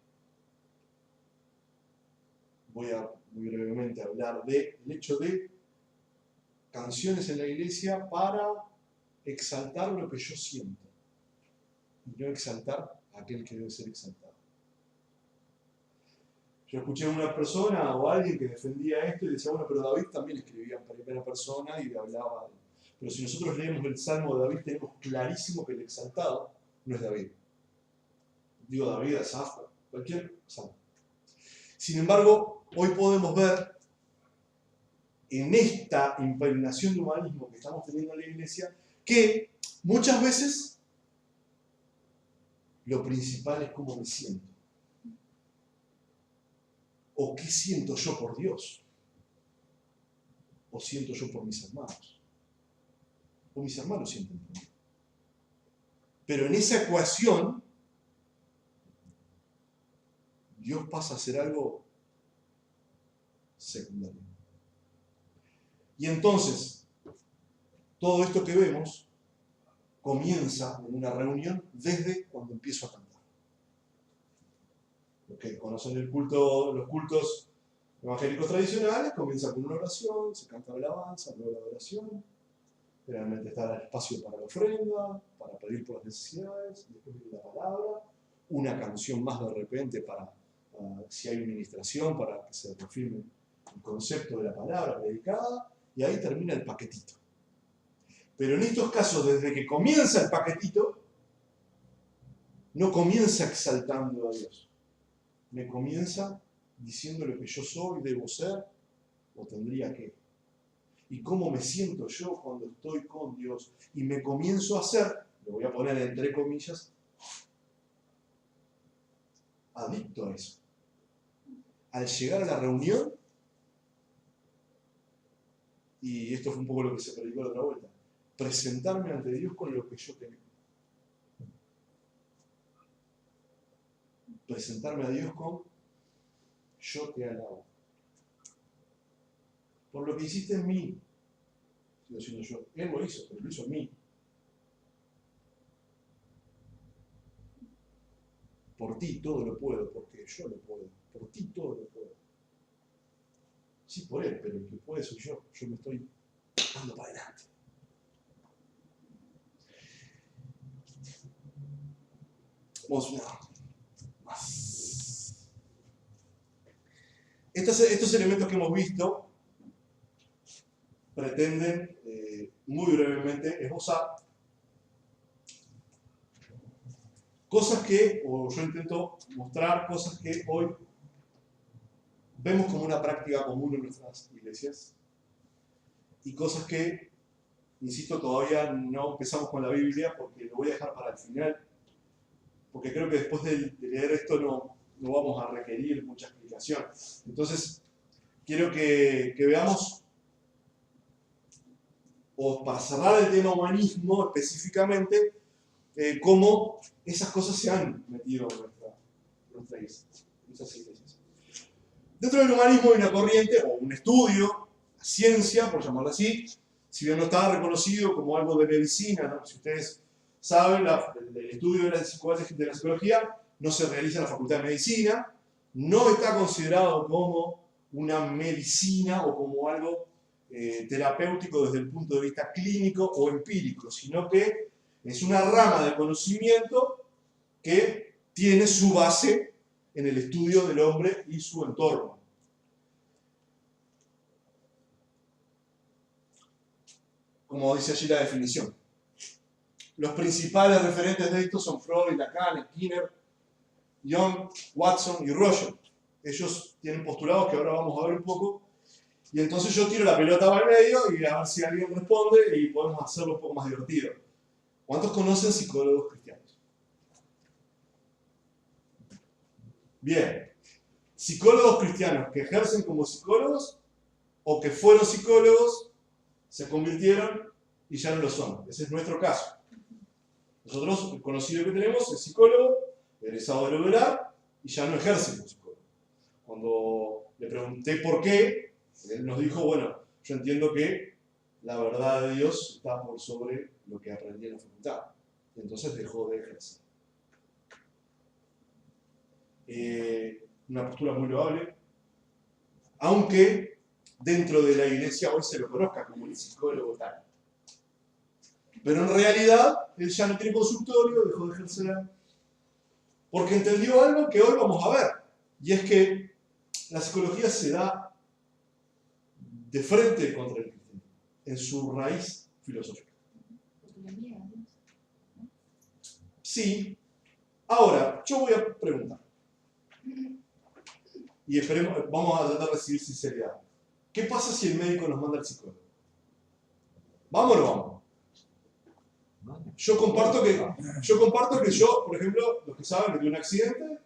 voy a muy brevemente hablar de, el hecho de canciones en la iglesia para exaltar lo que yo siento. y no exaltar a aquel que debe ser exaltado. Yo escuché a una persona o a alguien que defendía esto y decía, bueno, pero David también escribía en primera persona y hablaba. Pero si nosotros leemos el Salmo de David, tenemos clarísimo que el exaltado no es David. Digo David, Asaf, cualquier salmo. Sin embargo, hoy podemos ver en esta impregnación de humanismo que estamos teniendo en la iglesia que muchas veces lo principal es cómo me siento. ¿O qué siento yo por Dios? ¿O siento yo por mis hermanos? ¿O mis hermanos sienten por mí? Pero en esa ecuación, Dios pasa a ser algo secundario. Y entonces, todo esto que vemos comienza en una reunión desde cuando empiezo a cantar. Los que conocen el culto, los cultos evangélicos tradicionales, comienza con una oración, se canta la alabanza, luego la adoración. Generalmente está el espacio para la ofrenda, para pedir por las necesidades, después viene la palabra, una canción más de repente para, si hay administración, para que se reafirme el concepto de la palabra predicada, y ahí termina el paquetito. Pero en estos casos, desde que comienza el paquetito, no comienza exaltando a Dios. Me comienza diciendo lo que yo soy, debo ser, o tendría que. Y cómo me siento yo cuando estoy con Dios. Y me comienzo a hacer, lo voy a poner entre comillas, adicto a eso. Al llegar a la reunión, y esto fue un poco lo que se predicó la otra vuelta, presentarme ante Dios con lo que yo tengo. Presentarme a Dios con yo te alabo. Por lo que hiciste en mí, estoy haciendo yo. Él lo hizo, pero lo hizo en mí. Por ti todo lo puedo, porque yo lo puedo. Por ti todo lo puedo. Sí, por él, pero el que puede soy yo. Yo me estoy dando para adelante. Vamos más. Estos elementos que hemos visto pretenden muy brevemente esbozar cosas que, o yo intento mostrar cosas que hoy vemos como una práctica común en nuestras iglesias y cosas que, insisto, todavía no empezamos con la Biblia porque lo voy a dejar para el final, porque creo que después de leer esto no vamos a requerir mucha explicación. Entonces, quiero que veamos, o para cerrar el tema humanismo específicamente, cómo esas cosas se han metido en nuestra iglesia, nuestras iglesias. Dentro del humanismo hay una corriente, o un estudio, la ciencia, por llamarlo así, si bien no está reconocido como algo de medicina, ¿no? Si ustedes saben, el estudio de la psicología no se realiza en la Facultad de Medicina, no está considerado como una medicina o como algo terapéutico desde el punto de vista clínico o empírico, sino que es una rama de conocimiento que tiene su base en el estudio del hombre y su entorno. Como dice allí la definición. Los principales referentes de esto son Freud, Lacan, Skinner, Jung, Watson y Roger. Ellos tienen postulados que ahora vamos a ver un poco. Y entonces yo tiro la pelota para el medio y a ver si alguien responde y podemos hacerlo un poco más divertido. ¿Cuántos conocen psicólogos cristianos? Bien. Psicólogos cristianos que ejercen como psicólogos o que fueron psicólogos, se convirtieron y ya no lo son. Ese es nuestro caso. Nosotros, el conocido que tenemos es psicólogo, egresado de Loyola y ya no ejerce como psicólogo. Cuando le pregunté por qué, él nos dijo, bueno, yo entiendo que la verdad de Dios está por sobre lo que aprendí en la facultad. Y entonces dejó de ejercer. Una postura muy loable, aunque dentro de la iglesia hoy se lo conozca como el psicólogo tal. Pero en realidad, él ya no tiene consultorio, dejó de ejercer, porque entendió algo que hoy vamos a ver. Y es que la psicología se da de frente contra el cristianismo, en su raíz filosófica. Sí. Ahora, yo voy a preguntar. Y esperemos, vamos a tratar de recibir sinceridad. ¿Qué pasa si el médico nos manda al psicólogo? ¿Vamos o no vamos? Yo comparto que yo, por ejemplo, los que saben que tuve un accidente,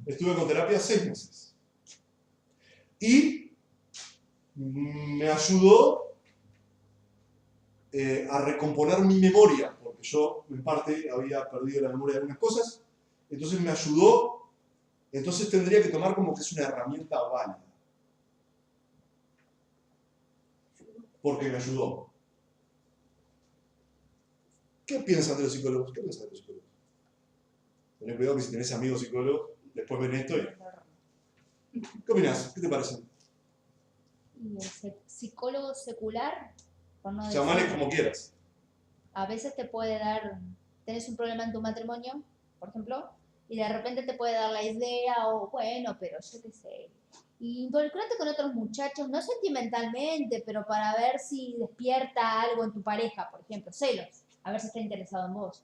estuve con terapia 6 meses. Y me ayudó a recomponer mi memoria, porque yo en parte había perdido la memoria de algunas cosas, entonces me ayudó, entonces tendría que tomar como que es una herramienta válida. Porque me ayudó. ¿Qué piensan de los psicólogos? ¿Qué piensan de los psicólogos? Tenés cuidado que si tenés amigos psicólogos, después ven esto y... ¿Qué opinás? ¿Qué te parece? Y el psicólogo secular, por no Llamale decir, como quieras. a veces te puede dar, tenés un problema en tu matrimonio, por ejemplo, y de repente te puede dar la idea, o bueno, pero yo qué sé. Y involucrate con otros muchachos, no sentimentalmente, pero para ver si despierta algo en tu pareja, por ejemplo, celos, a ver si está interesado en vos.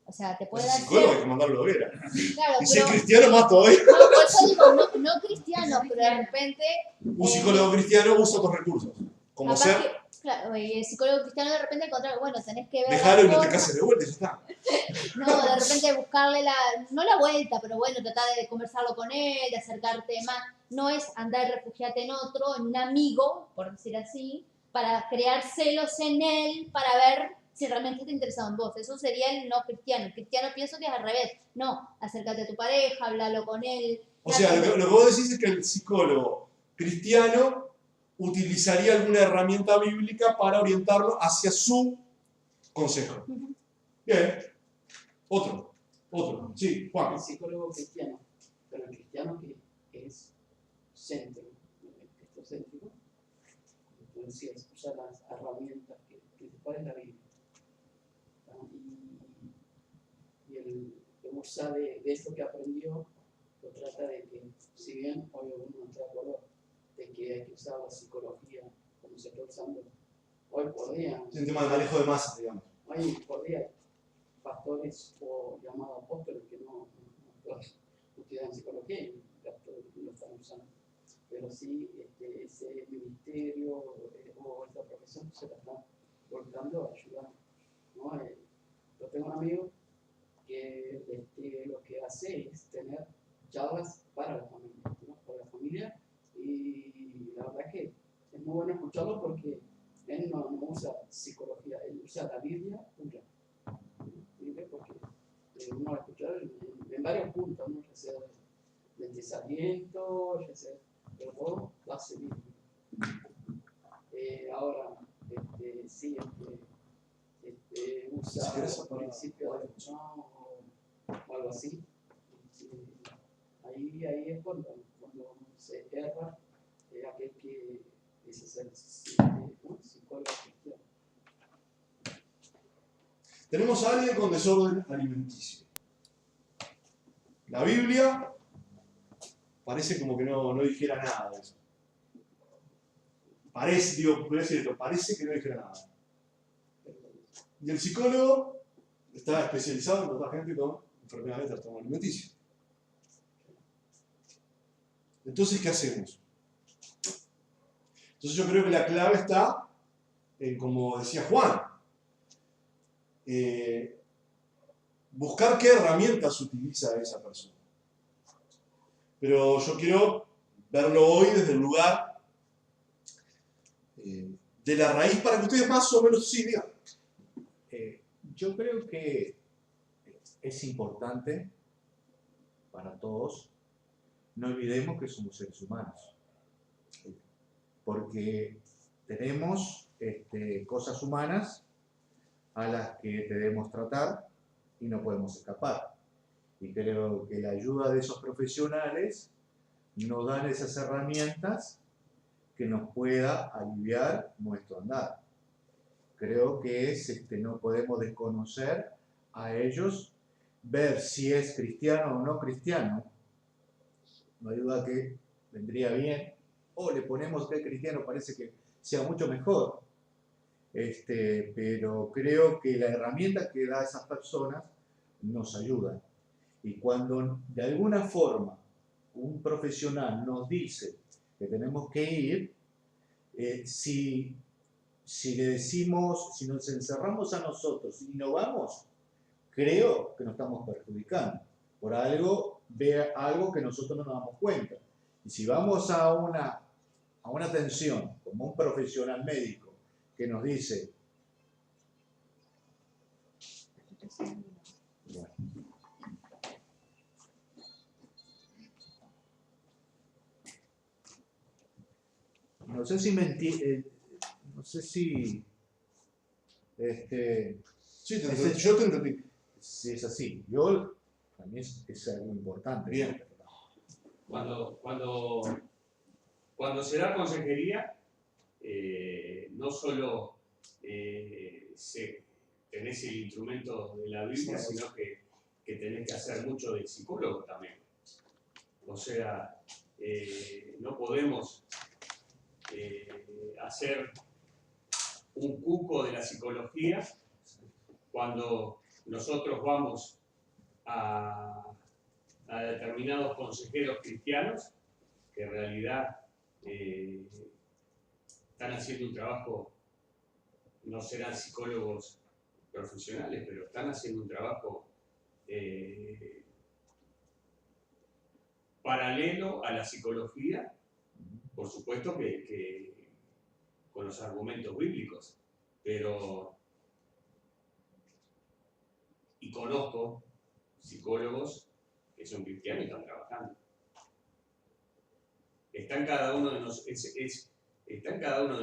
O sea, te puede Ese dar psicólogo hay que mandarlo a hoguera. Claro, Y si es pero, cristiano, más todavía. no, por eso digo, no cristiano, pero de repente... Un psicólogo cristiano usa otros recursos. Como capaz ser, que, claro, y el psicólogo cristiano de repente encontrar, bueno, tenés que ver dejalo y la no te forma. cases de vuelta y ya está. No, de repente buscarle no la vuelta, pero bueno, tratar de conversarlo con él, de acercarte más. No es andar refugiarte en otro, en un amigo, por decir así, para crear celos en él, para ver si realmente está interesado en vos. Eso sería el no cristiano. El cristiano pienso que es al revés. No, acércate a tu pareja, háblalo con él. O sea, lo que vos decís es que el psicólogo cristiano utilizaría alguna herramienta bíblica para orientarlo hacia su consejo. Bien. Otro. Sí, Juan. El psicólogo cristiano, pero el cristiano que es céntrico, cristocéntrico, entonces usa las herramientas que principales de la Biblia. Y él usa de eso que aprendió, lo trata de que, si bien hoy uno no está de acuerdo de que hay que usar la psicología como se está usando hoy por día, Es un tema de manejo de masas, digamos. hoy por día pastores o llamados apóstoles que no estudian psicología y lo están usando. Pero sí, ese ministerio o esta profesión se la están volcando a ayudar, ¿no? Yo tengo un amigo que lo que hace es tener charlas para la familia, ¿no? Para la familia, y la verdad que es muy bueno escucharlo porque él no usa psicología, él usa la Biblia pura. Porque uno va a escuchar en varios puntos, ¿no? Ya sea del desaliento, ya sea de todo, va a seguir. Ahora, sí, usa el principio de no o algo así. Ahí es cuando se erra aquel que dice ser psicólogo cristiano. Tenemos a alguien con desorden alimenticio. La Biblia parece como que no dijera nada de eso. Parece que no dijera nada. Y el psicólogo está especializado en tratar gente con enfermedades de trastorno alimenticio. Entonces, ¿qué hacemos? Entonces yo creo que la clave está en, como decía Juan, buscar qué herramientas utiliza esa persona. Pero yo quiero verlo hoy desde el lugar de la raíz para que ustedes más o menos sí digan. Yo creo que es importante para todos, no olvidemos que somos seres humanos, porque tenemos cosas humanas a las que debemos tratar y no podemos escapar. Y creo que la ayuda de esos profesionales nos dan esas herramientas que nos pueda aliviar nuestro andar. creo que no podemos desconocer a ellos, ver si es cristiano o no cristiano. No hay duda que vendría bien, o le ponemos que es cristiano, parece que sea mucho mejor. Pero creo que la herramienta que da a esas personas nos ayuda. Y cuando de alguna forma un profesional nos dice que tenemos que ir, si le decimos, si nos encerramos a nosotros y no vamos, creo que nos estamos perjudicando. Por algo, ve algo que nosotros no nos damos cuenta. Y si vamos a una atención como un profesional médico que nos dice, bueno, no sé si no sé si Sí, yo te entendí. si es así. Yo, para mí es algo importante. Bien. Cuando se da consejería, no solo tenés el instrumento de la Biblia, sino que tenés que hacer mucho de psicólogo también. O sea, no podemos hacer un cuco de la psicología cuando nosotros vamos a determinados consejeros cristianos que en realidad están haciendo un trabajo, no serán psicólogos profesionales, pero están haciendo un trabajo paralelo a la psicología, por supuesto que con los argumentos bíblicos, pero y conozco psicólogos que son cristianos y están trabajando. Está en cada uno de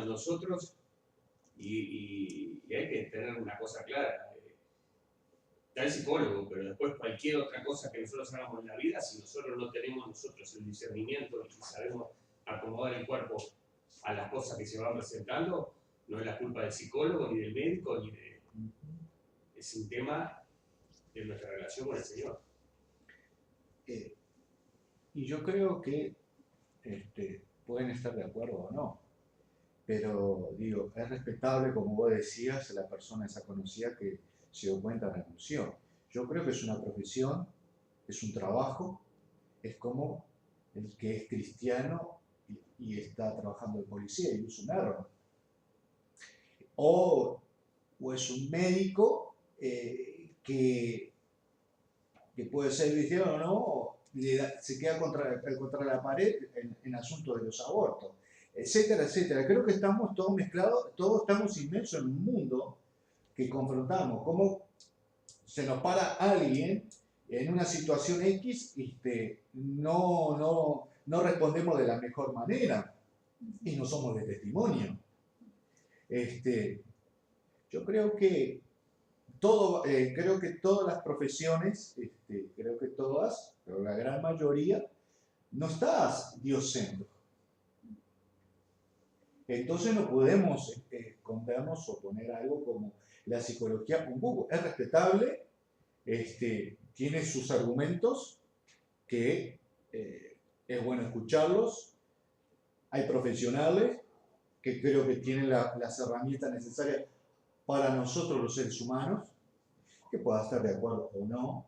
nosotros y hay que tener una cosa clara. Está el psicólogo, pero después cualquier otra cosa que nosotros hagamos en la vida, si nosotros no tenemos nosotros el discernimiento y sabemos acomodar el cuerpo a las cosas que se van presentando, no es la culpa del psicólogo, ni del médico, ni de... Es un tema de nuestra relación con el Señor. Y yo creo que pueden estar de acuerdo o no, pero digo, es respetable, como vos decías, la persona esa conocida que se dio cuenta de la anunció. Yo creo que es una profesión, es un trabajo, es como el que es cristiano y está trabajando de policía y usa un arma. O es un médico que puede ser cristiano o no, se queda contra la pared en asuntos de los abortos, etcétera, etcétera. Creo que estamos todos mezclados, todos estamos inmersos en un mundo que confrontamos. Cómo se nos para alguien en una situación X, no respondemos de la mejor manera y no somos de testimonio. Yo creo que creo que todas las profesiones, creo que todas, pero la gran mayoría, no está Dios centro. Entonces no podemos escondernos o poner algo como la psicología un poco. Es respetable, tiene sus argumentos, que es bueno escucharlos. Hay profesionales que creo que tienen las herramientas necesarias para nosotros los seres humanos, que pueda estar de acuerdo o no,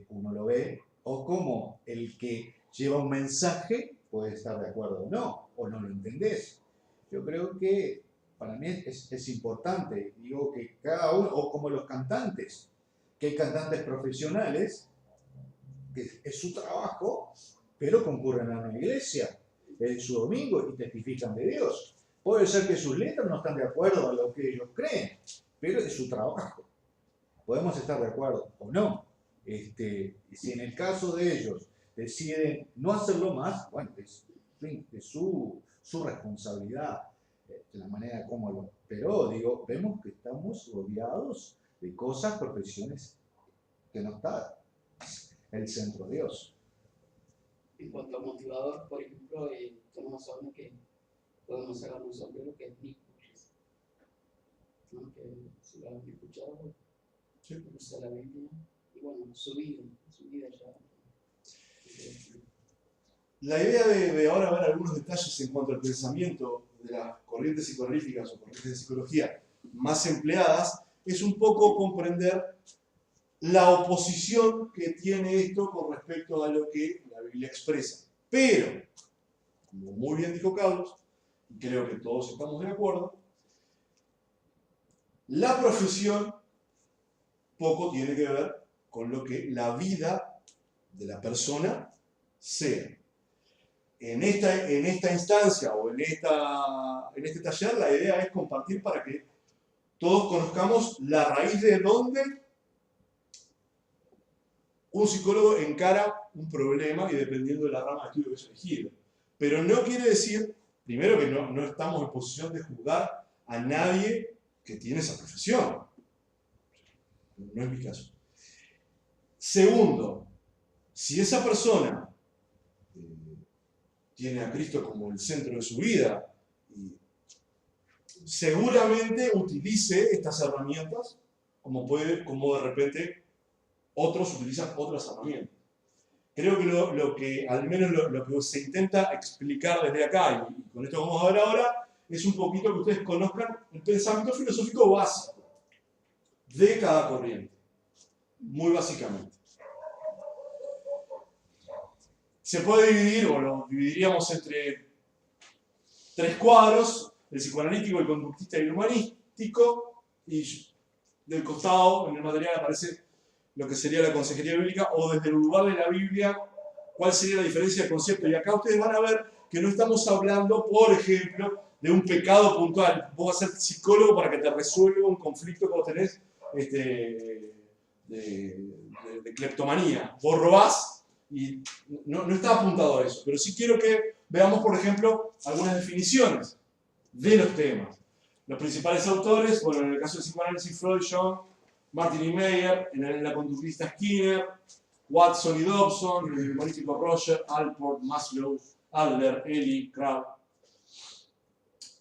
uno lo ve, o como el que lleva un mensaje puede estar de acuerdo o no lo entendés. Yo creo que para mí es importante, digo que cada uno, o como los cantantes, que hay cantantes profesionales, que es su trabajo, pero concurren a una iglesia en su domingo y testifican de Dios. Puede ser que sus letras no están de acuerdo a lo que ellos creen, pero es su trabajo. Podemos estar de acuerdo o no. Si en el caso de ellos deciden no hacerlo más, bueno, es su responsabilidad, de la manera como lo... Pero, digo, vemos que estamos rodeados de cosas, profesiones que no está el centro de Dios. En cuanto a motivador, por ejemplo, tenemos algo que podemos sacar un sombrero que es Nick Burgess. ¿no? Que si lo han escuchado, Sí. usa la Biblia, y bueno, su vida ya. La idea de ahora ver algunos detalles en cuanto al pensamiento de las corrientes psicoanalíticas o corrientes de psicología más empleadas es un poco comprender la oposición que tiene esto con respecto a lo que la Biblia expresa. Pero, como muy bien dijo Carlos, y creo que todos estamos de acuerdo, la profesión poco tiene que ver con lo que la vida de la persona sea. En esta instancia o en este taller, la idea es compartir para que todos conozcamos la raíz de dónde un psicólogo encara un problema y dependiendo de la rama de estudio que es elegido. Pero no quiere decir, primero, que no estamos en posición de juzgar a nadie que tiene esa profesión. No es mi caso. Segundo, si esa persona tiene a Cristo como el centro de su vida, y seguramente utilice estas herramientas como de repente otros utilizan otras herramientas. Creo que lo que, al menos lo que se intenta explicar desde acá, y con esto vamos a ver ahora, es un poquito que ustedes conozcan el pensamiento filosófico básico de cada corriente, muy básicamente. Se puede dividir, o lo dividiríamos entre tres cuadros: el psicoanalítico, el conductista y el humanístico, y del costado, en el material, aparece lo que sería la consejería bíblica, o desde el lugar de la Biblia, cuál sería la diferencia de concepto. Y acá ustedes van a ver que no estamos hablando, por ejemplo, de un pecado puntual. Vos vas a ser psicólogo para que te resuelva un conflicto que vos tenés de cleptomanía. Vos robás y no está apuntado a eso. Pero sí quiero que veamos, por ejemplo, algunas definiciones de los temas. Los principales autores, bueno, en el caso del psicoanálisis, Freud, Jung, Martin y Meyer, en la conductista Skinner, Watson y Dobson, en el humanístico Roger, Alport, Maslow, Adler, Ellie, Krauss.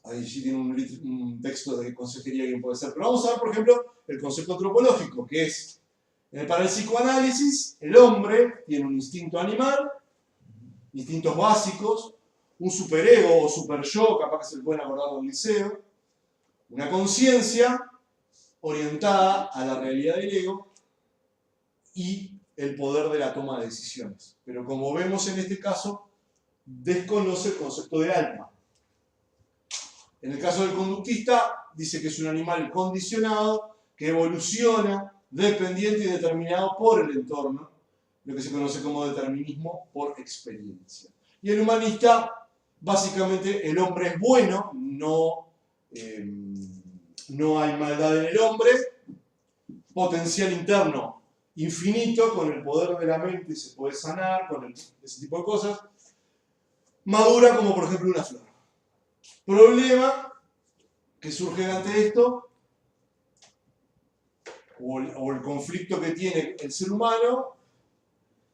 Ahí sí tiene un texto de consejería que puede ser. Pero vamos a ver, por ejemplo, el concepto antropológico, que es, para el psicoanálisis, el hombre tiene un instinto animal, instintos básicos, un superego o superyo, capaz que se le pueden acordar del liceo, una conciencia orientada a la realidad del ego y el poder de la toma de decisiones. Pero como vemos en este caso, desconoce el concepto de alma. En el caso del conductista, dice que es un animal condicionado, que evoluciona, dependiente y determinado por el entorno, lo que se conoce como determinismo por experiencia. Y el humanista, básicamente, el hombre es bueno, no hay maldad en el hombre, potencial interno infinito, con el poder de la mente se puede sanar, con ese tipo de cosas, madura como por ejemplo una flor. Problema que surge ante esto, o el conflicto que tiene el ser humano,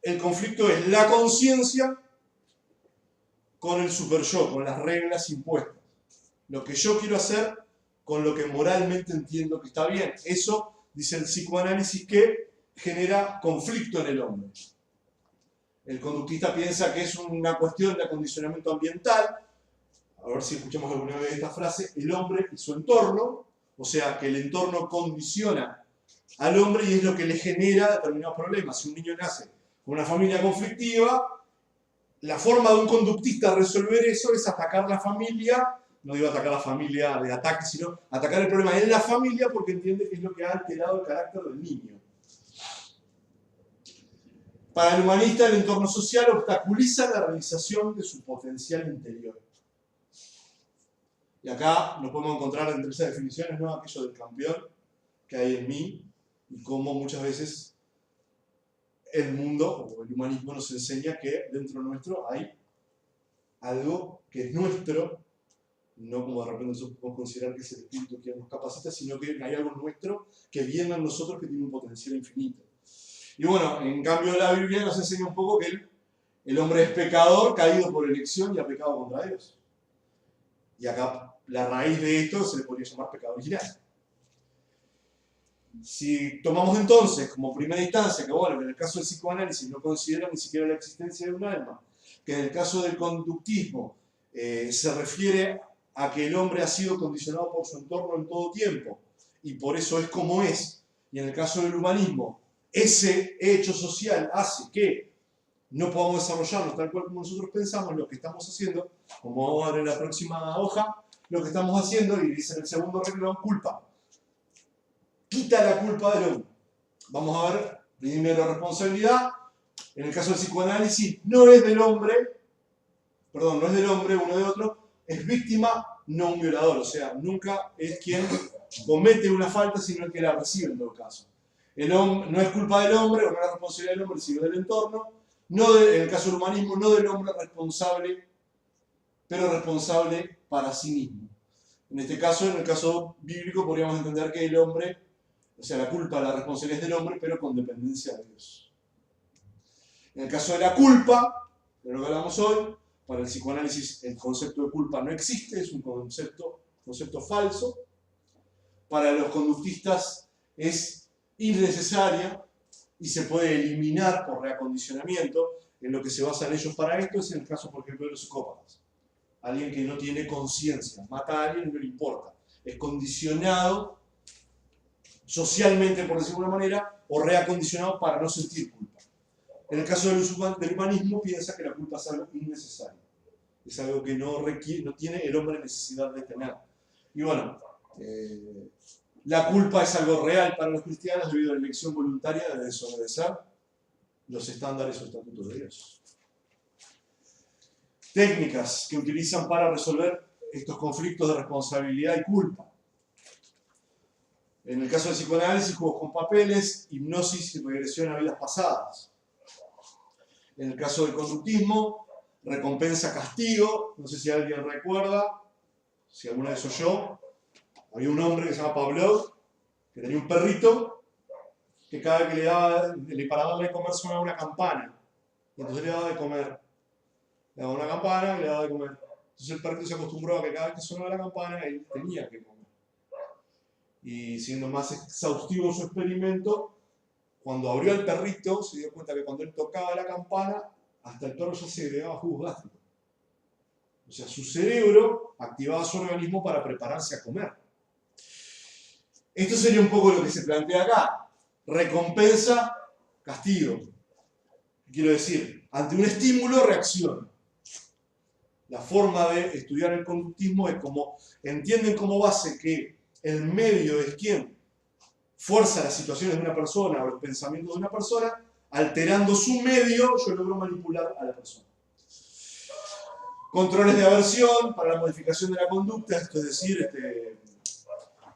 el conflicto es la conciencia con el superyo, con las reglas impuestas. Lo que yo quiero hacer con lo que moralmente entiendo que está bien. Eso, dice el psicoanálisis, que genera conflicto en el hombre. El conductista piensa que es una cuestión de acondicionamiento ambiental. A ver si escuchamos alguna vez esta frase: el hombre y su entorno, o sea, que el entorno condiciona al hombre y es lo que le genera determinados problemas. Si un niño nace con una familia conflictiva, la forma de un conductista resolver eso es atacar la familia. No digo atacar a la familia de ataque, sino atacar el problema en la familia, porque entiende que es lo que ha alterado el carácter del niño. Para el humanista, el entorno social obstaculiza la realización de su potencial interior. Y acá nos podemos encontrar entre esas definiciones, ¿no? Aquello del campeón que hay en mí, y cómo muchas veces el mundo o el humanismo nos enseña que dentro nuestro hay algo que es nuestro, no como de repente nosotros podemos considerar que es el espíritu que nos capacita, sino que hay algo nuestro que viene en nosotros que tiene un potencial infinito. Y bueno, en cambio la Biblia nos enseña un poco que el hombre es pecador, caído por elección y ha pecado contra Dios. Y acá la raíz de esto se le podría llamar pecado original. Si tomamos entonces como primera instancia que, bueno, que en el caso del psicoanálisis no considera ni siquiera la existencia de un alma, que en el caso del conductismo se refiere a que el hombre ha sido condicionado por su entorno en todo tiempo y por eso es como es, y en el caso del humanismo, ese hecho social hace que no podamos desarrollarnos tal cual como nosotros pensamos, lo que estamos haciendo, como vamos a ver en la próxima hoja, lo que estamos haciendo, y dice en el segundo renglón, culpa. Quita la culpa del hombre. Vamos a ver, primero responsabilidad. En el caso del psicoanálisis, no es del hombre, uno de otro, es víctima, no un violador. O sea, nunca es quien comete una falta, sino el que la recibe en todo caso. No es culpa del hombre, o no es responsabilidad del hombre, sino del entorno. En el caso del humanismo, no del hombre responsable, pero responsable para sí mismo. En este caso, en el caso bíblico, podríamos entender que el hombre, o sea, la culpa, la responsabilidad es del hombre, pero con dependencia de Dios. En el caso de la culpa, de lo que hablamos hoy, para el psicoanálisis el concepto de culpa no existe, es un concepto falso. Para los conductistas es innecesaria y se puede eliminar por reacondicionamiento. En lo que se basan ellos para esto es en el caso, por ejemplo, de los psicópatas. Alguien que no tiene conciencia, mata a alguien y no le importa. Es condicionado socialmente, por decirlo de alguna manera, o reacondicionado para no sentir culpa. En el caso del humanismo, piensa que la culpa es algo innecesario. Es algo que no tiene el hombre necesidad de tener. Y bueno, la culpa es algo real para los cristianos debido a la elección voluntaria de desobedecer los estándares o estatutos de Dios. Técnicas que utilizan para resolver estos conflictos de responsabilidad y culpa. En el caso del psicoanálisis, juegos con papeles, hipnosis y regresión a vidas pasadas. En el caso del conductismo, recompensa-castigo. No sé si alguien recuerda, si alguna vez oyó. Había un hombre que se llama Pavlov, que tenía un perrito, que cada vez que para darle de comer sonaba una campana. Y entonces le daba de comer. Le daba una campana y le daba de comer. Entonces el perrito se acostumbró a que cada vez que sonaba la campana, él tenía que comer. Y siendo más exhaustivo su experimento, cuando abrió al perrito, se dio cuenta que cuando él tocaba la campana, hasta el perro ya se agregaba jugo gástrico. O sea, su cerebro activaba su organismo para prepararse a comer. Esto sería un poco lo que se plantea acá. Recompensa, castigo. Quiero decir, ante un estímulo, reacción. La forma de estudiar el conductismo es como entienden como base que el medio es quien fuerza las situaciones de una persona o los pensamientos de una persona, alterando su medio, yo logro manipular a la persona. Controles de aversión para la modificación de la conducta, esto es decir,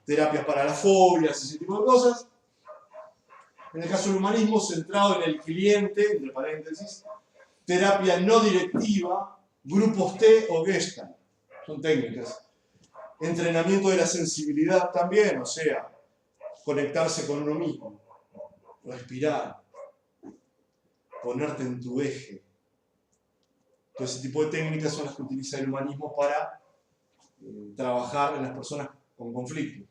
terapias para las fobias, ese tipo de cosas. En el caso del humanismo, centrado en el cliente, entre paréntesis, terapia no directiva, grupos T o Gestalt, son técnicas. Entrenamiento de la sensibilidad también, o sea, conectarse con uno mismo, respirar, ponerte en tu eje. Todo ese tipo de técnicas son las que utiliza el humanismo para trabajar en las personas con conflictos.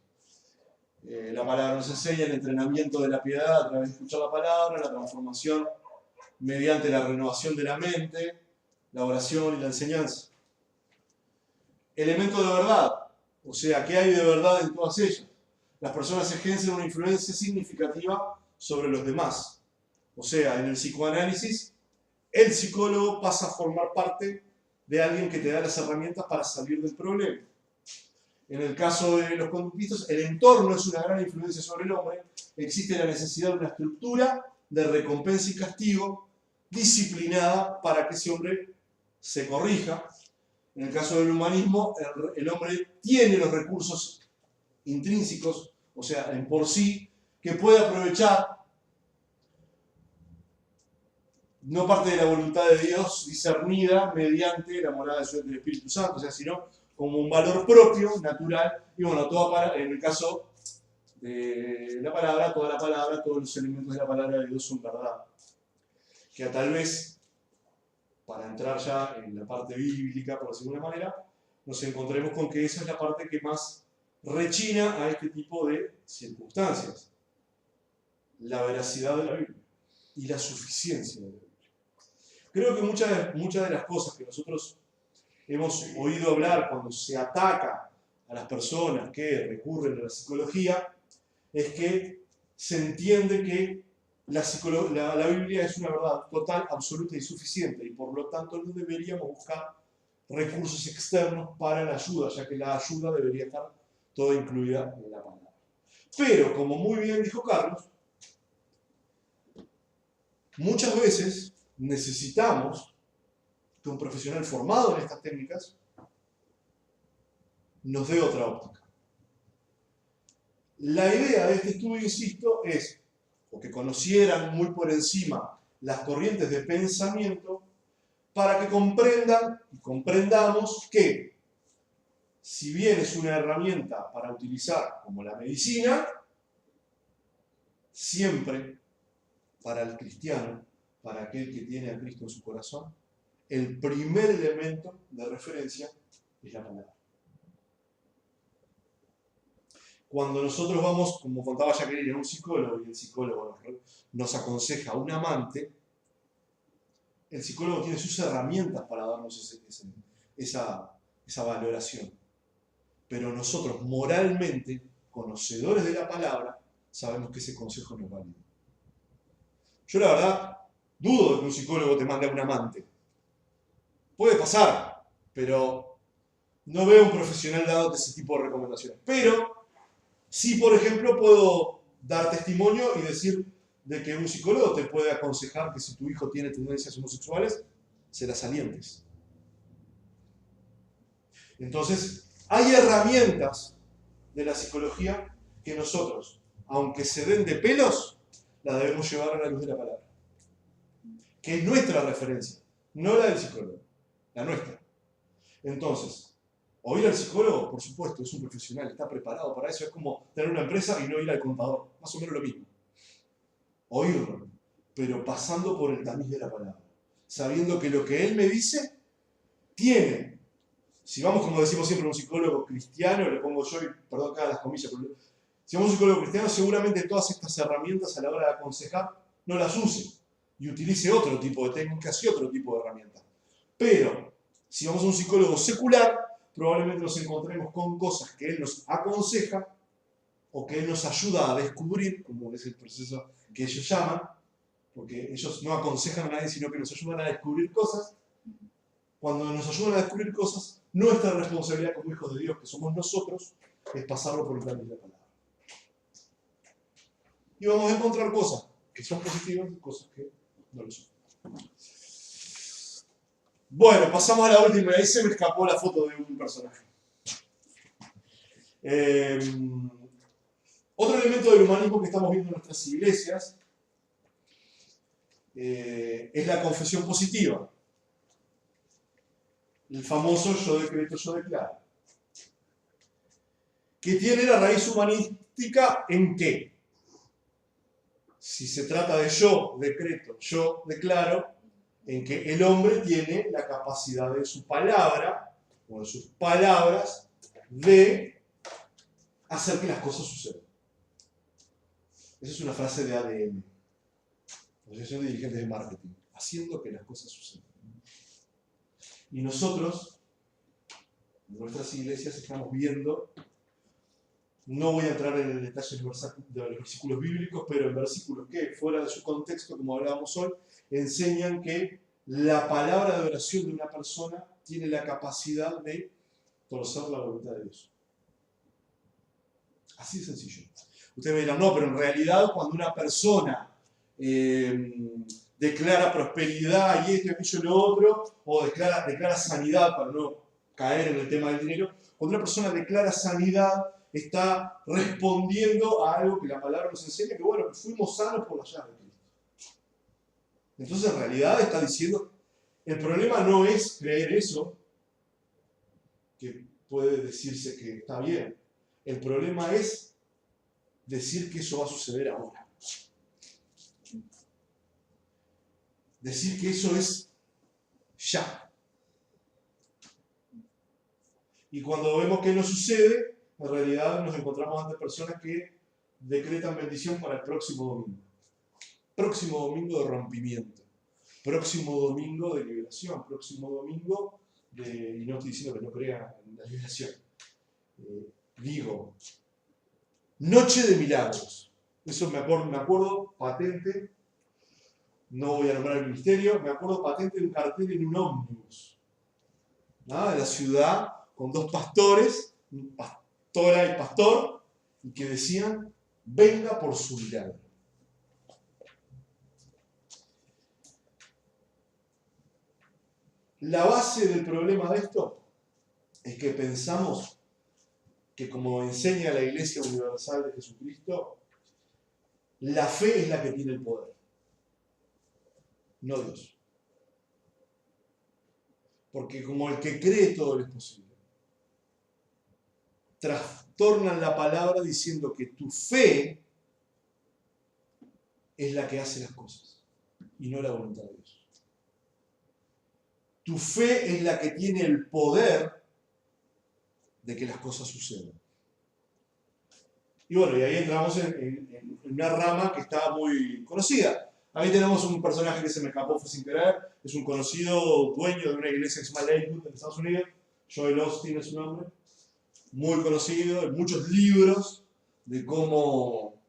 La palabra nos enseña el entrenamiento de la piedad a través de escuchar la palabra, la transformación mediante la renovación de la mente, la oración y la enseñanza. Elemento de verdad, o sea, ¿qué hay de verdad en todas ellas? Las personas ejercen una influencia significativa sobre los demás. O sea, en el psicoanálisis, el psicólogo pasa a formar parte de alguien que te da las herramientas para salir del problema. En el caso de los conductistas, el entorno es una gran influencia sobre el hombre. Existe la necesidad de una estructura de recompensa y castigo disciplinada para que ese hombre se corrija. En el caso del humanismo, el hombre tiene los recursos intrínsecos, o sea, en por sí, que puede aprovechar, no parte de la voluntad de Dios discernida mediante la morada del Espíritu Santo, o sea, sino como un valor propio, natural, y bueno, en el caso de la palabra, todos los elementos de la palabra de Dios son verdad. Que tal vez, para entrar ya en la parte bíblica, por decirlo de alguna manera, nos encontremos con que esa es la parte que más rechina a este tipo de circunstancias. la veracidad de la Biblia y la suficiencia de la Biblia. Creo que muchas de las cosas que nosotros hemos oído hablar cuando se ataca a las personas que recurren a la psicología es que se entiende que la Biblia es una verdad total, absoluta y suficiente, y por lo tanto no deberíamos buscar recursos externos para la ayuda, ya que la ayuda debería estar toda incluida en la palabra. Pero, como muy bien dijo Carlos, muchas veces necesitamos que un profesional formado en estas técnicas nos dé otra óptica. La idea de este estudio, insisto, es o que conocieran muy por encima las corrientes de pensamiento para que comprendan y comprendamos que, si bien es una herramienta para utilizar como la medicina, siempre para el cristiano, para aquel que tiene a Cristo en su corazón, el primer elemento de referencia es la palabra. Cuando nosotros vamos, como contaba Jacqueline, a un psicólogo y el psicólogo nos aconseja a un amante, el psicólogo tiene sus herramientas para darnos esa valoración. Pero nosotros, moralmente, conocedores de la palabra, sabemos que ese consejo no es válido. Yo, la verdad, dudo de que un psicólogo te mande a un amante. Puede pasar, pero no veo un profesional dándote ese tipo de recomendaciones. Pero sí, por ejemplo, puedo dar testimonio y decir de que un psicólogo te puede aconsejar que si tu hijo tiene tendencias homosexuales, se las alientes. Entonces, hay herramientas de la psicología que nosotros, aunque se den de pelos, la debemos llevar a la luz de la palabra. Que es nuestra referencia, no la del psicólogo, la nuestra. Entonces, oír al psicólogo, por supuesto, es un profesional, está preparado para eso. Es como tener una empresa y no ir al contador, más o menos lo mismo. Oírlo, pero pasando por el tamiz de la palabra, sabiendo que lo que él me dice tiene. Si vamos, como decimos siempre, a un psicólogo cristiano, le pongo yo, y perdón cada las comillas, pero si vamos a un psicólogo cristiano, seguramente todas estas herramientas a la hora de aconsejar no las use y utilice otro tipo de técnicas y otro tipo de herramientas. Pero si vamos a un psicólogo secular, probablemente nos encontremos con cosas que él nos aconseja o que él nos ayuda a descubrir, como es el proceso que ellos llaman, porque ellos no aconsejan a nadie, sino que nos ayudan a descubrir cosas. Cuando nos ayudan a descubrir cosas, nuestra responsabilidad como hijos de Dios, que somos nosotros, es pasarlo por el camino de la palabra. Y vamos a encontrar cosas que son positivas y cosas que no lo son. Bueno, pasamos a la última. Ahí se me escapó la foto de un personaje. Otro elemento del humanismo que estamos viendo en nuestras iglesias es la confesión positiva. El famoso yo decreto, yo declaro. Que tiene la raíz humanística ¿en qué? Si se trata de yo decreto, yo declaro, en que el hombre tiene la capacidad de su palabra, o de sus palabras, de hacer que las cosas sucedan. Esa es una frase de ADM, Asociación de Dirigentes de Marketing, haciendo que las cosas sucedan. Y nosotros, en nuestras iglesias, estamos viendo, no voy a entrar en el detalle de los versículos bíblicos, pero en versículos que, fuera de su contexto, como hablábamos hoy, enseñan que la palabra de oración de una persona tiene la capacidad de torcer la voluntad de Dios. Así de sencillo. Ustedes me dirán, no, pero en realidad cuando una persona declara prosperidad y esto y aquello y lo otro, o declara sanidad, para no caer en el tema del dinero, cuando una persona declara sanidad, está respondiendo a algo que la palabra nos enseña, que bueno, que fuimos sanos por la llave de Cristo. Entonces en realidad está diciendo, el problema no es creer eso, que puede decirse que está bien. El problema es decir que eso va a suceder ahora. Decir que eso es ya. Y cuando vemos que no sucede, en realidad nos encontramos ante personas que decretan bendición para el próximo domingo. próximo domingo de rompimiento, próximo domingo de liberación, próximo domingo de, y no estoy diciendo que no crea en la liberación, digo, noche de milagros. Eso me acuerdo patente, no voy a nombrar el ministerio, me acuerdo patente de un cartel en un ómnibus, ¿no? De la ciudad, con dos pastores, pastora y pastor, y que decían, venga por su milagro. La base del problema de esto es que pensamos que, como enseña la Iglesia Universal de Jesucristo, la fe es la que tiene el poder, no Dios. Porque como el que cree todo es posible, trastornan la palabra diciendo que tu fe es la que hace las cosas y no la voluntad de Dios. Tu fe es la que tiene el poder de que las cosas sucedan. Y bueno, y ahí entramos en una rama que está muy conocida. Ahí tenemos un personaje que se me escapó, fue sin querer, es un conocido dueño de una iglesia que se llama Lakewood en Estados Unidos, Joel Osteen es su nombre, muy conocido, en muchos libros de cómo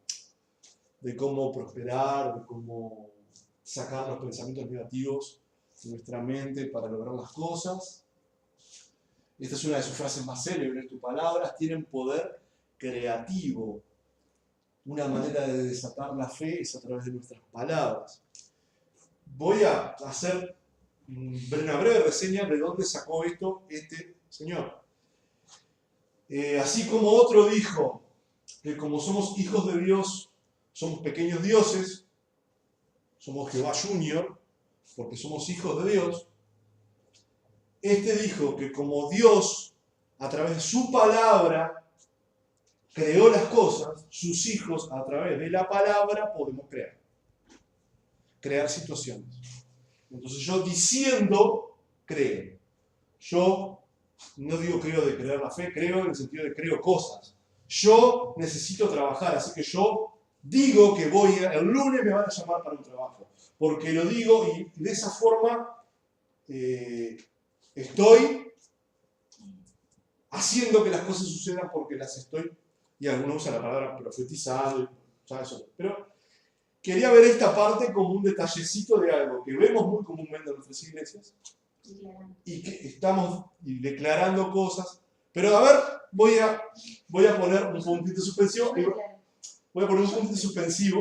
prosperar, de cómo sacar los pensamientos negativos de nuestra mente para lograr las cosas. Esta es una de sus frases más célebres: tus palabras tienen poder creativo. Una manera de desatar la fe es a través de nuestras palabras. Voy a hacer una breve reseña de dónde sacó esto este señor. Así como otro dijo que como somos hijos de Dios, somos pequeños dioses, somos Jehová Junior, porque somos hijos de Dios, este dijo que como Dios, a través de su palabra, creó las cosas, sus hijos, a través de la palabra, podemos crear situaciones. Entonces yo diciendo, creo. Yo no digo creo de creer la fe, creo en el sentido de creo cosas. Yo necesito trabajar, así que yo digo que el lunes me van a llamar para un trabajo. Porque lo digo y de esa forma estoy haciendo que las cosas sucedan porque las estoy, y algunos usan la palabra profetizado, ¿sabes? Pero quería ver esta parte como un detallecito de algo que vemos muy comúnmente en nuestras iglesias y que estamos declarando cosas. Pero a ver, voy a poner un puntito suspensivo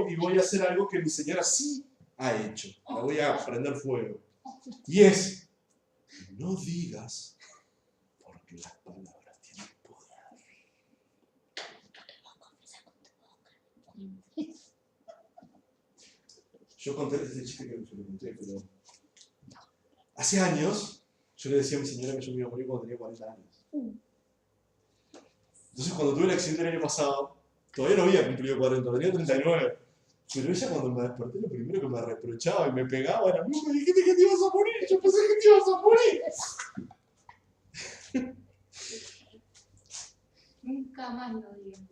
y voy a hacer algo que mi señora sí ha hecho. La voy a prender fuego. Y es, no digas porque las palabras tienen poder. Yo conté este chiste que yo lo conté, pero hace años yo le decía a mi señora que yo me iba a morir cuando tenía 40 años. Entonces cuando tuve el accidente el año pasado, todavía no había cumplido 40, tenía 39. Pero ella cuando me desperté, lo primero que me reprochaba y me pegaba era: no me dijiste que te ibas a morir, yo pensé que te ibas a morir. Nunca más lo digan.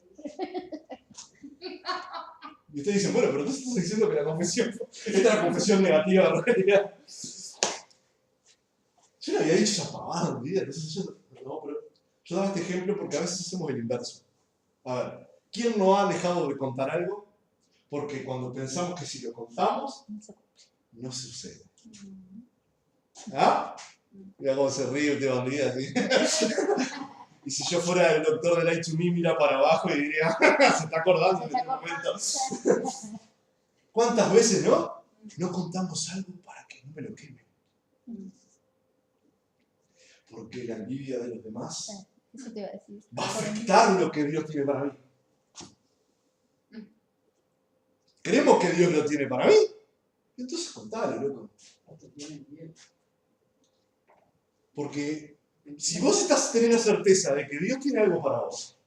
Y ustedes dicen, bueno, pero entonces estás diciendo que la confesión, esta es la confesión negativa en realidad. Yo le había dicho esa pavada en mi vida, entonces yo daba este ejemplo porque a veces hacemos el inverso. A ver, ¿quién no ha dejado de contar algo? Porque cuando pensamos que si lo contamos, no sucede. ¿Ah? Mira cómo se ríe usted, bandida, ¿sí? Y si yo fuera el doctor de Light to Me, mira para abajo y diría, se está acordando de este momento. ¿Cuántas veces no contamos algo para que no me lo queme? Porque la envidia de los demás Eso te iba a decir. va a afectar lo que Dios tiene para mí. Creemos que Dios lo tiene para mí. Entonces contale, loco. Porque si vos estás teniendo certeza de que Dios tiene algo para vos,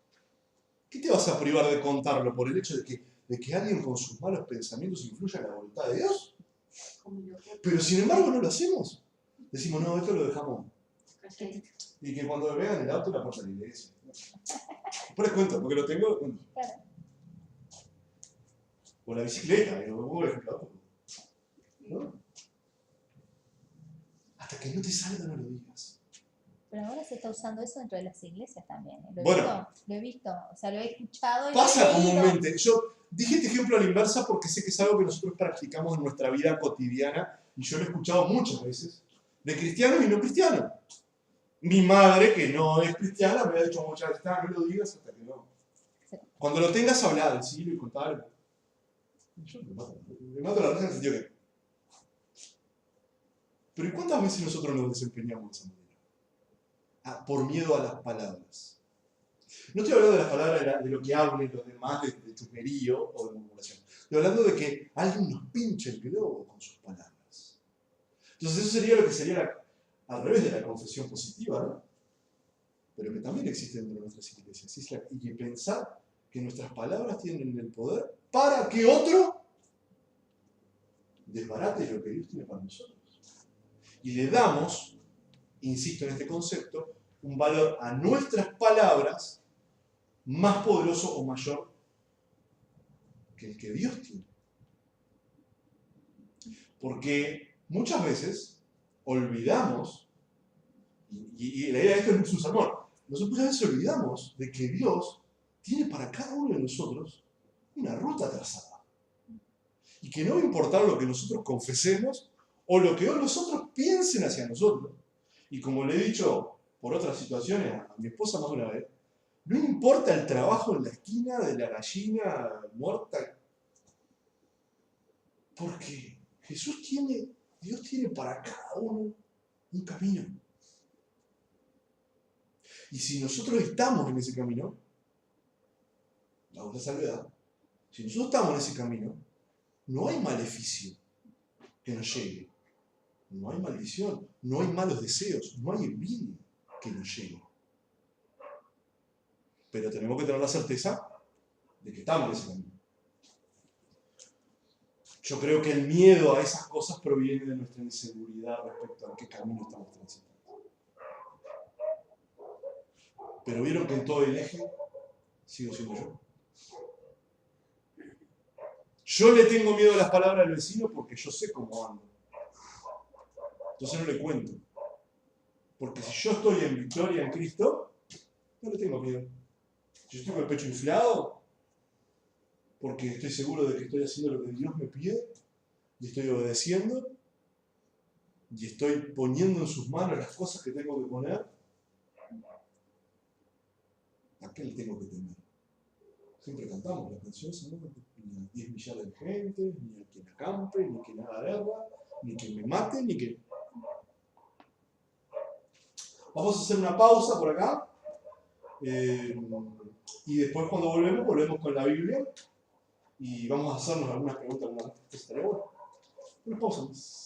¿qué te vas a privar de contarlo por el hecho de que alguien con sus malos pensamientos influya en la voluntad de Dios? Pero sin embargo no lo hacemos. Decimos, no, esto lo dejamos. Y que cuando me vean el auto, la puerta de la iglesia. Después les cuento, porque lo tengo. Bueno. O la bicicleta, que lo pongo el ejemplo. ¿No? Hasta que no te salga, no lo digas. Pero ahora se está usando eso dentro de las iglesias también. Bueno. Lo he visto, o sea, lo he escuchado. Y Pasa lo he leído. comúnmente. Yo dije este ejemplo a la inversa porque sé que es algo que nosotros practicamos en nuestra vida cotidiana y yo lo he escuchado muchas veces, de cristianos y no cristianos. Mi madre, que no es cristiana, me ha dicho muchas veces, no lo digas hasta que no. Sí. Cuando lo tengas, habla, decirlo y contarlo. Yo me mato la risa en el sentido que... Pero ¿y cuántas veces nosotros nos desempeñamos de esa manera? Por miedo a las palabras. No estoy hablando de las palabras de lo que hablen los demás, de chusmerío o de murmuración. Estoy hablando de que alguien nos pinche el globo con sus palabras. Entonces eso sería lo que sería al revés de la confesión positiva, ¿no? Pero que también existe dentro de nuestras iglesias. Y que pensar que nuestras palabras tienen el poder para que otro desbarate lo que Dios tiene para nosotros. Y le damos, insisto en este concepto, un valor a nuestras palabras más poderoso o mayor que el que Dios tiene. Porque muchas veces olvidamos, y la idea de esto no es un sermón, nosotros muchas veces olvidamos de que Dios tiene para cada uno de nosotros una ruta trazada. Y que no va a importar lo que nosotros confesemos o lo que los otros piensen hacia nosotros. Y como le he dicho por otras situaciones a mi esposa más de una vez, no importa el trabajo en la esquina de la gallina muerta, porque Dios tiene para cada uno un camino. Y si nosotros estamos en ese camino, la otra salvedad, si nosotros estamos en ese camino, no hay maleficio que nos llegue, no hay maldición, no hay malos deseos, no hay envidia que nos llegue. Pero tenemos que tener la certeza de que estamos en ese camino. Yo creo que el miedo a esas cosas proviene de nuestra inseguridad respecto a qué camino estamos transitando. Pero vieron que en todo el eje sigo siendo yo. Yo le tengo miedo a las palabras del vecino porque yo sé cómo ando. Entonces no le cuento. Porque si yo estoy en victoria en Cristo, no le tengo miedo. Si yo estoy con el pecho inflado, porque estoy seguro de que estoy haciendo lo que Dios me pide, y estoy obedeciendo, y estoy poniendo en sus manos las cosas que tengo que poner, ¿a qué le tengo que temer? Siempre cantamos las canciones, ¿no? Ni a 10 millares de gente, ni a quien acampe, ni que nada guerra, ni que me mate, ni que... Vamos a hacer una pausa por acá. Y después cuando volvemos con la Biblia y vamos a hacernos algunas preguntas más. ¿Estaría bueno? Una pausa más.